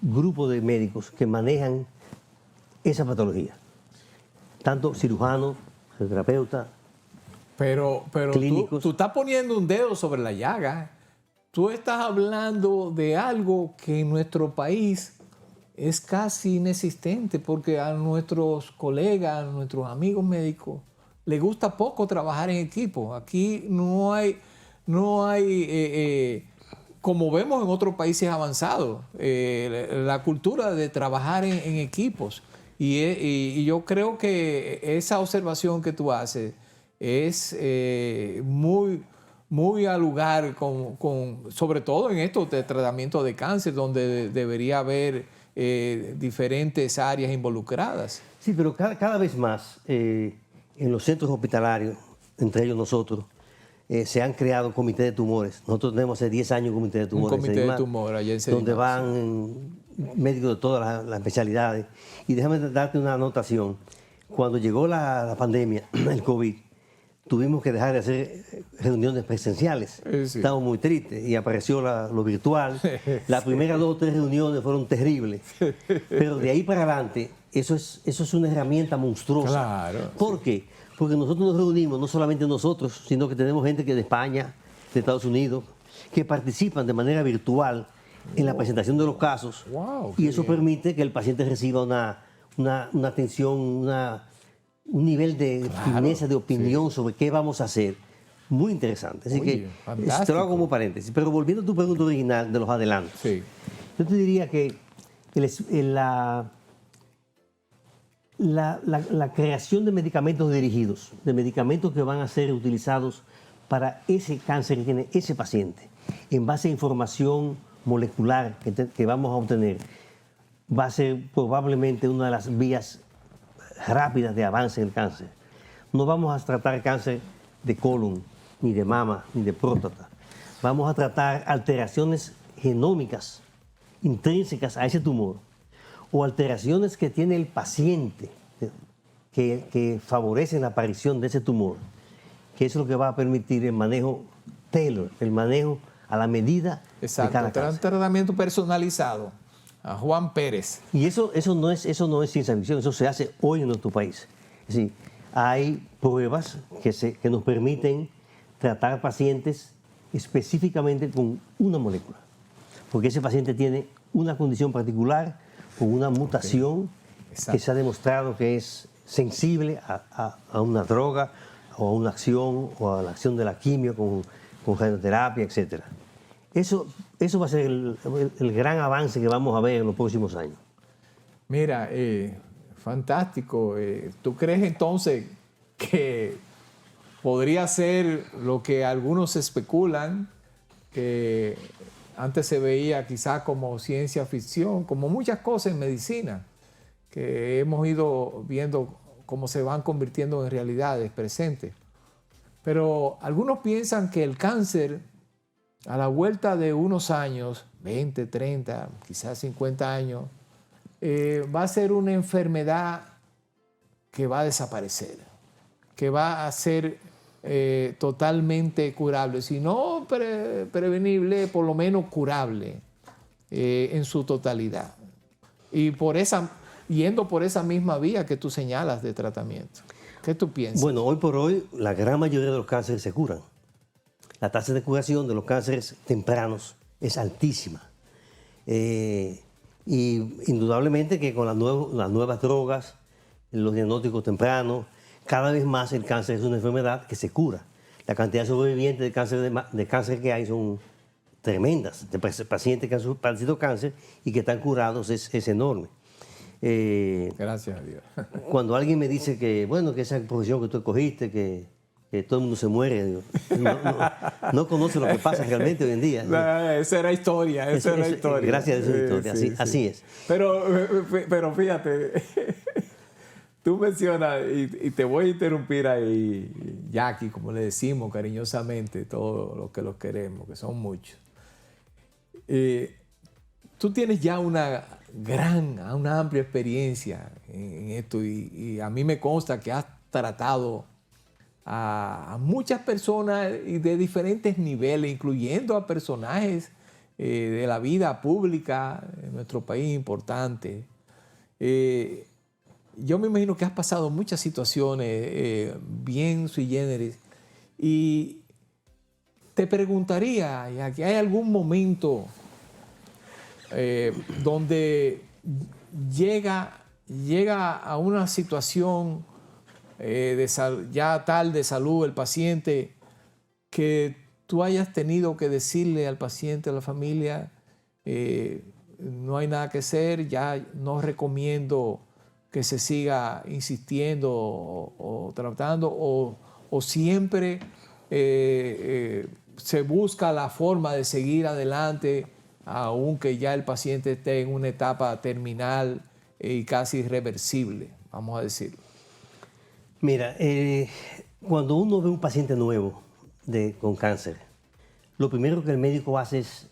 [SPEAKER 3] grupos de médicos que manejan esa patología, tanto cirujanos, terapeutas,
[SPEAKER 1] pero
[SPEAKER 3] clínicos.
[SPEAKER 1] Tú estás poniendo un dedo sobre la llaga. Tú estás hablando de algo que en nuestro país es casi inexistente, porque a nuestros colegas, a nuestros amigos médicos, les gusta poco trabajar en equipo. Aquí no hay como vemos en otros países avanzados, la cultura de trabajar en equipos. Y yo creo que esa observación que tú haces es muy al lugar, sobre todo en esto de tratamiento de cáncer, donde debería haber diferentes áreas involucradas.
[SPEAKER 3] Sí, pero cada vez más en los centros hospitalarios, entre ellos nosotros, se han creado comités de tumores. Nosotros tenemos hace 10 años un comité de tumores.
[SPEAKER 1] Un comité de tumores allá en Sedimar,
[SPEAKER 3] donde van médicos de todas las especialidades. Y déjame darte una anotación. Cuando llegó la pandemia, el COVID, tuvimos que dejar de hacer reuniones presenciales.
[SPEAKER 1] Sí.
[SPEAKER 3] Estábamos muy tristes y apareció lo virtual. Las primeras 2 o 3 reuniones fueron terribles. Pero de ahí para adelante, eso es una herramienta monstruosa.
[SPEAKER 1] Claro,
[SPEAKER 3] ¿Por qué? Porque nosotros nos reunimos, no solamente nosotros, sino que tenemos gente que de España, de Estados Unidos, que participan de manera virtual en la presentación de los casos.
[SPEAKER 1] Wow,
[SPEAKER 3] Y
[SPEAKER 1] qué
[SPEAKER 3] eso
[SPEAKER 1] bien.
[SPEAKER 3] permite que el paciente reciba una atención, un nivel de fineza de opinión sobre qué vamos a hacer. Muy interesante. Así
[SPEAKER 1] Oye,
[SPEAKER 3] que
[SPEAKER 1] fantástico.
[SPEAKER 3] esto lo hago como paréntesis. Pero volviendo a tu pregunta original de los adelantos.
[SPEAKER 1] Sí.
[SPEAKER 3] Yo te diría que la creación de medicamentos dirigidos, de medicamentos que van a ser utilizados para ese cáncer que tiene ese paciente, en base a información molecular que vamos a obtener, va a ser probablemente una de las vías rápidas de avance en el cáncer. No vamos a tratar cáncer de colon, ni de mama, ni de próstata. Vamos a tratar alteraciones genómicas intrínsecas a ese tumor o alteraciones que tiene el paciente que favorecen la aparición de ese tumor, que eso es lo que va a permitir el manejo tailor, el manejo a la medida de
[SPEAKER 1] Exacto.
[SPEAKER 3] cada
[SPEAKER 1] Un
[SPEAKER 3] cáncer.
[SPEAKER 1] tratamiento personalizado. A Juan Pérez.
[SPEAKER 3] Y eso no es ciencia ficción, eso se hace hoy en nuestro país. Es decir, hay pruebas que nos permiten tratar pacientes específicamente con una molécula, porque ese paciente tiene una condición particular, con una mutación
[SPEAKER 1] Exacto.
[SPEAKER 3] que se ha demostrado que es sensible a una droga o a una acción o a la acción de la quimio con radioterapia, etc. Eso va a ser el gran avance que vamos a ver en los próximos años.
[SPEAKER 1] Mira, fantástico. ¿Tú crees entonces que podría ser lo que algunos especulan, que antes se veía quizás como ciencia ficción, como muchas cosas en medicina, que hemos ido viendo cómo se van convirtiendo en realidades presentes? Pero algunos piensan que el cáncer, a la vuelta de unos años, 20, 30, quizás 50 años, va a ser una enfermedad que va a desaparecer, que va a ser totalmente curable, si no prevenible, por lo menos curable en su totalidad. Y yendo por esa misma vía que tú señalas de tratamiento. ¿Qué tú piensas?
[SPEAKER 3] Bueno, hoy por hoy la gran mayoría de los cánceres se curan. La tasa de curación de los cánceres tempranos es altísima. Y indudablemente que con las nuevas drogas, los diagnósticos tempranos, cada vez más el cáncer es una enfermedad que se cura. La cantidad de sobrevivientes de cáncer que hay son tremendas, de pacientes que han padecido cáncer y que están curados es enorme.
[SPEAKER 1] Gracias a Dios.
[SPEAKER 3] Cuando alguien me dice que, bueno, que esa profesión que tú escogiste, que todo el mundo se muere, digo, no conoce lo que pasa realmente hoy en día.
[SPEAKER 1] Esa era historia, esa era historia.
[SPEAKER 3] Gracias a esa historia,
[SPEAKER 1] Sí,
[SPEAKER 3] así es.
[SPEAKER 1] Pero fíjate, tú mencionas, y te voy a interrumpir ahí, Jackie, como le decimos cariñosamente, todos los que los queremos, que son muchos. Tú tienes ya una amplia experiencia en esto y a mí me consta que has tratado a muchas personas y de diferentes niveles, incluyendo a personajes de la vida pública en nuestro país importante. Yo me imagino que has pasado muchas situaciones bien sui generis y te preguntaría, ya que hay algún momento donde llega a una situación ya tal de salud el paciente, que tú hayas tenido que decirle al paciente, a la familia, no hay nada que hacer, ya no recomiendo que se siga insistiendo o tratando, o siempre se busca la forma de seguir adelante, aunque ya el paciente esté en una etapa terminal y casi irreversible, vamos a decirlo.
[SPEAKER 3] Mira, cuando uno ve un paciente nuevo con cáncer, lo primero que el médico hace es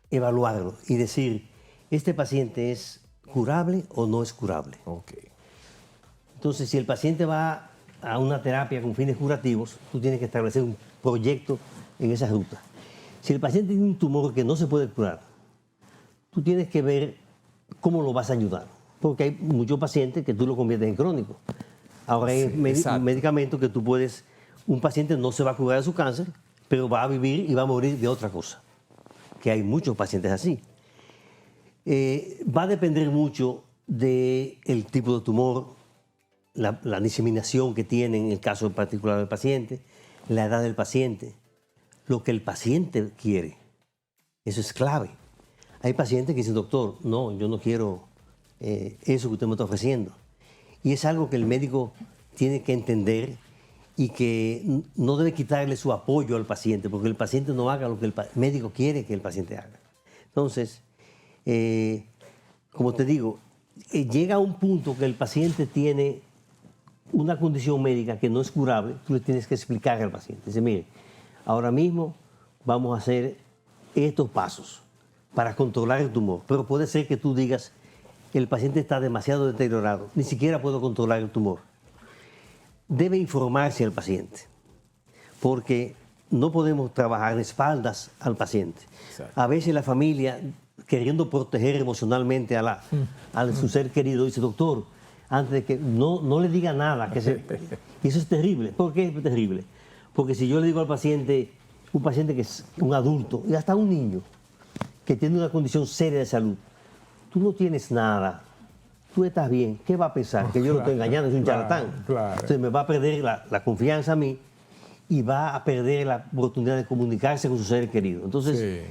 [SPEAKER 3] evaluarlo y decir, ¿este paciente es curable o no es curable?
[SPEAKER 1] Okay.
[SPEAKER 3] Entonces, si el paciente va a una terapia con fines curativos, tú tienes que establecer un proyecto en esa ruta. Si el paciente tiene un tumor que no se puede curar, tú tienes que ver cómo lo vas a ayudar. Porque hay muchos pacientes que tú lo conviertes en crónico. Ahora hay medicamentos que tú puedes... Un paciente no se va a curar de su cáncer, pero va a vivir y va a morir de otra cosa. Que hay muchos pacientes así. Va a depender mucho del tipo de tumor, la diseminación que tiene en el caso en particular del paciente, la edad del paciente, lo que el paciente quiere. Eso es clave. Hay pacientes que dicen, doctor, no, yo no quiero eso que usted me está ofreciendo. Y es algo que el médico tiene que entender y que no debe quitarle su apoyo al paciente, porque el paciente no haga lo que el médico quiere que el paciente haga. Entonces, como te digo, llega a un punto que el paciente tiene una condición médica que no es curable, tú le tienes que explicar al paciente. Dice, mire, ahora mismo vamos a hacer estos pasos para controlar el tumor, pero puede ser que tú digas, el paciente está demasiado deteriorado, ni siquiera puedo controlar el tumor. Debe informarse al paciente, porque no podemos trabajar de espaldas al paciente.
[SPEAKER 1] Exacto.
[SPEAKER 3] A veces la familia, queriendo proteger emocionalmente a su ser querido, dice, doctor, antes de que no le diga nada. Y eso es terrible. ¿Por qué es terrible? Porque si yo le digo al paciente, un paciente que es un adulto, y hasta un niño, que tiene una condición seria de salud, tú no tienes nada, tú estás bien, ¿qué va a pensar? Que yo lo estoy engañando, es un charlatán.
[SPEAKER 1] Claro.
[SPEAKER 3] Entonces me va a perder la confianza a mí y va a perder la oportunidad de comunicarse con su ser querido. Entonces,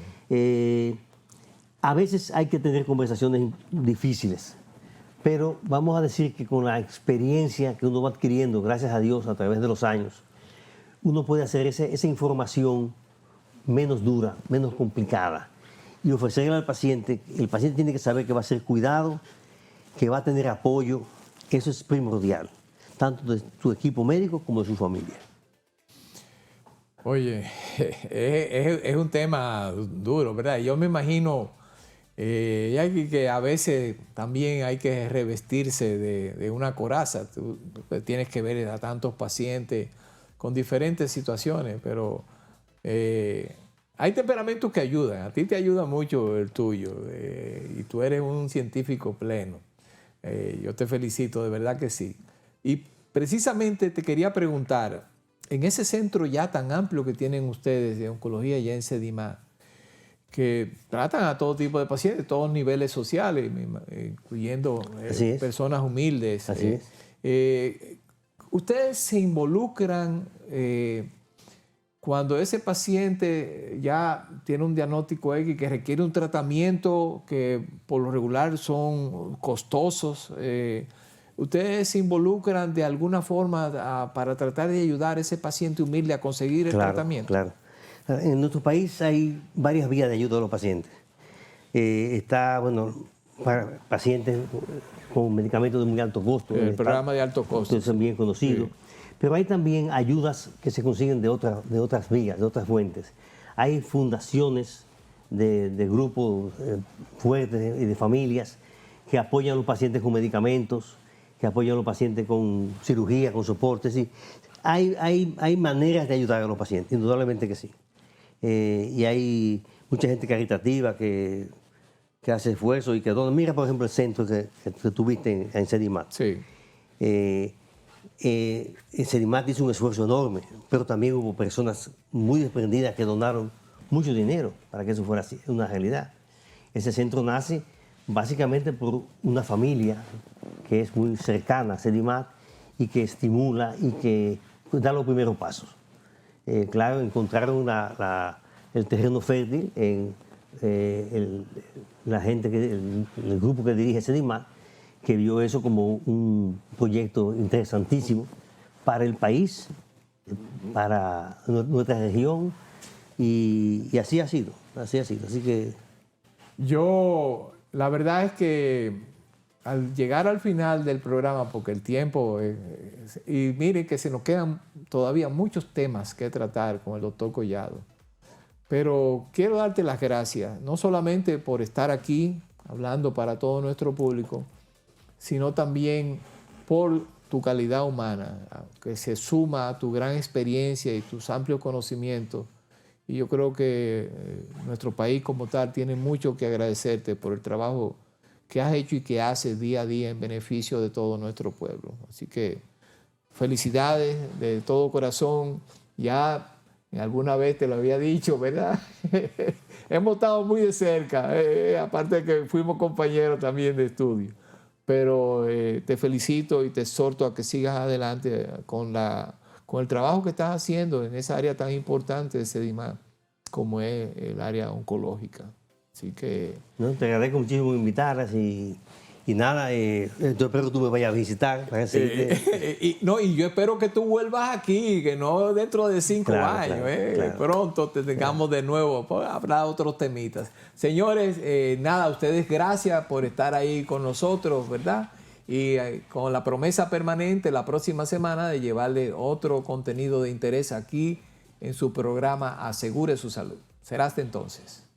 [SPEAKER 3] a veces hay que tener conversaciones difíciles, pero vamos a decir que con la experiencia que uno va adquiriendo, gracias a Dios, a través de los años, uno puede hacer esa información menos dura, menos complicada, y ofrecerle al paciente. El paciente tiene que saber que va a ser cuidado, que va a tener apoyo. Eso es primordial, tanto de su equipo médico como de su familia.
[SPEAKER 1] Oye, es un tema duro, ¿verdad? Yo me imagino que a veces también hay que revestirse de una coraza. Tú tienes que ver a tantos pacientes con diferentes situaciones, pero hay temperamentos que ayudan. A ti te ayuda mucho el tuyo y tú eres un científico pleno. Yo te felicito, de verdad que sí. Y precisamente te quería preguntar, en ese centro ya tan amplio que tienen ustedes de oncología ya en Sedimá, que tratan a todo tipo de pacientes, todos niveles sociales, incluyendo personas humildes.
[SPEAKER 3] Así es.
[SPEAKER 1] ¿Ustedes se involucran cuando ese paciente ya tiene un diagnóstico X que requiere un tratamiento que por lo regular son costosos? ¿Ustedes se involucran de alguna forma para tratar de ayudar a ese paciente humilde a conseguir el tratamiento?
[SPEAKER 3] Claro. En nuestro país hay varias vías de ayuda a los pacientes. Está, para pacientes con medicamentos de muy alto costo.
[SPEAKER 1] El programa de alto costo.
[SPEAKER 3] Ustedes son bien conocidos. Sí. Pero hay también ayudas que se consiguen de otras vías, de otras fuentes. Hay fundaciones de grupos fuertes y de familias que apoyan a los pacientes con medicamentos, que apoyan a los pacientes con cirugía, con soporte. Sí. Hay maneras de ayudar a los pacientes, indudablemente que sí. Y hay mucha gente caritativa que hace esfuerzo y que dona. Mira, por ejemplo, el centro que tuviste en Sedimá.
[SPEAKER 1] Sí.
[SPEAKER 3] Sedimá hizo un esfuerzo enorme, pero también hubo personas muy desprendidas que donaron mucho dinero para que eso fuera así, una realidad. Ese centro nace básicamente por una familia que es muy cercana a Sedimá y que estimula y que da los primeros pasos. Claro, encontraron el terreno fértil en la gente, el grupo que dirige Sedimá, que vio eso como un proyecto interesantísimo para el país, para nuestra región, y así ha sido. Así que...
[SPEAKER 1] La verdad es que al llegar al final del programa, porque el tiempo, y miren que se nos quedan todavía muchos temas que tratar con el doctor Collado, pero quiero darte las gracias, no solamente por estar aquí hablando para todo nuestro público, sino también por tu calidad humana, que se suma a tu gran experiencia y tus amplios conocimientos. Y yo creo que nuestro país como tal tiene mucho que agradecerte por el trabajo que has hecho y que haces día a día en beneficio de todo nuestro pueblo. Así que felicidades de todo corazón. Ya alguna vez te lo había dicho, ¿verdad? Hemos estado muy de cerca, aparte de que fuimos compañeros también de estudio. Pero te felicito y te exhorto a que sigas adelante con el trabajo que estás haciendo en esa área tan importante de SEDIMAD como es el área oncológica. Así que...
[SPEAKER 3] No, te agradezco muchísimo invitarlas y nada, yo espero que tú me vayas a visitar. Para
[SPEAKER 1] y yo espero que tú vuelvas aquí, que no dentro de 5 años.
[SPEAKER 3] Claro.
[SPEAKER 1] Pronto te tengamos de nuevo para hablar de otros temitas. Señores, nada, ustedes gracias por estar ahí con nosotros, ¿verdad? Y con la promesa permanente la próxima semana de llevarle otro contenido de interés aquí en su programa Asegure su Salud. Será hasta entonces.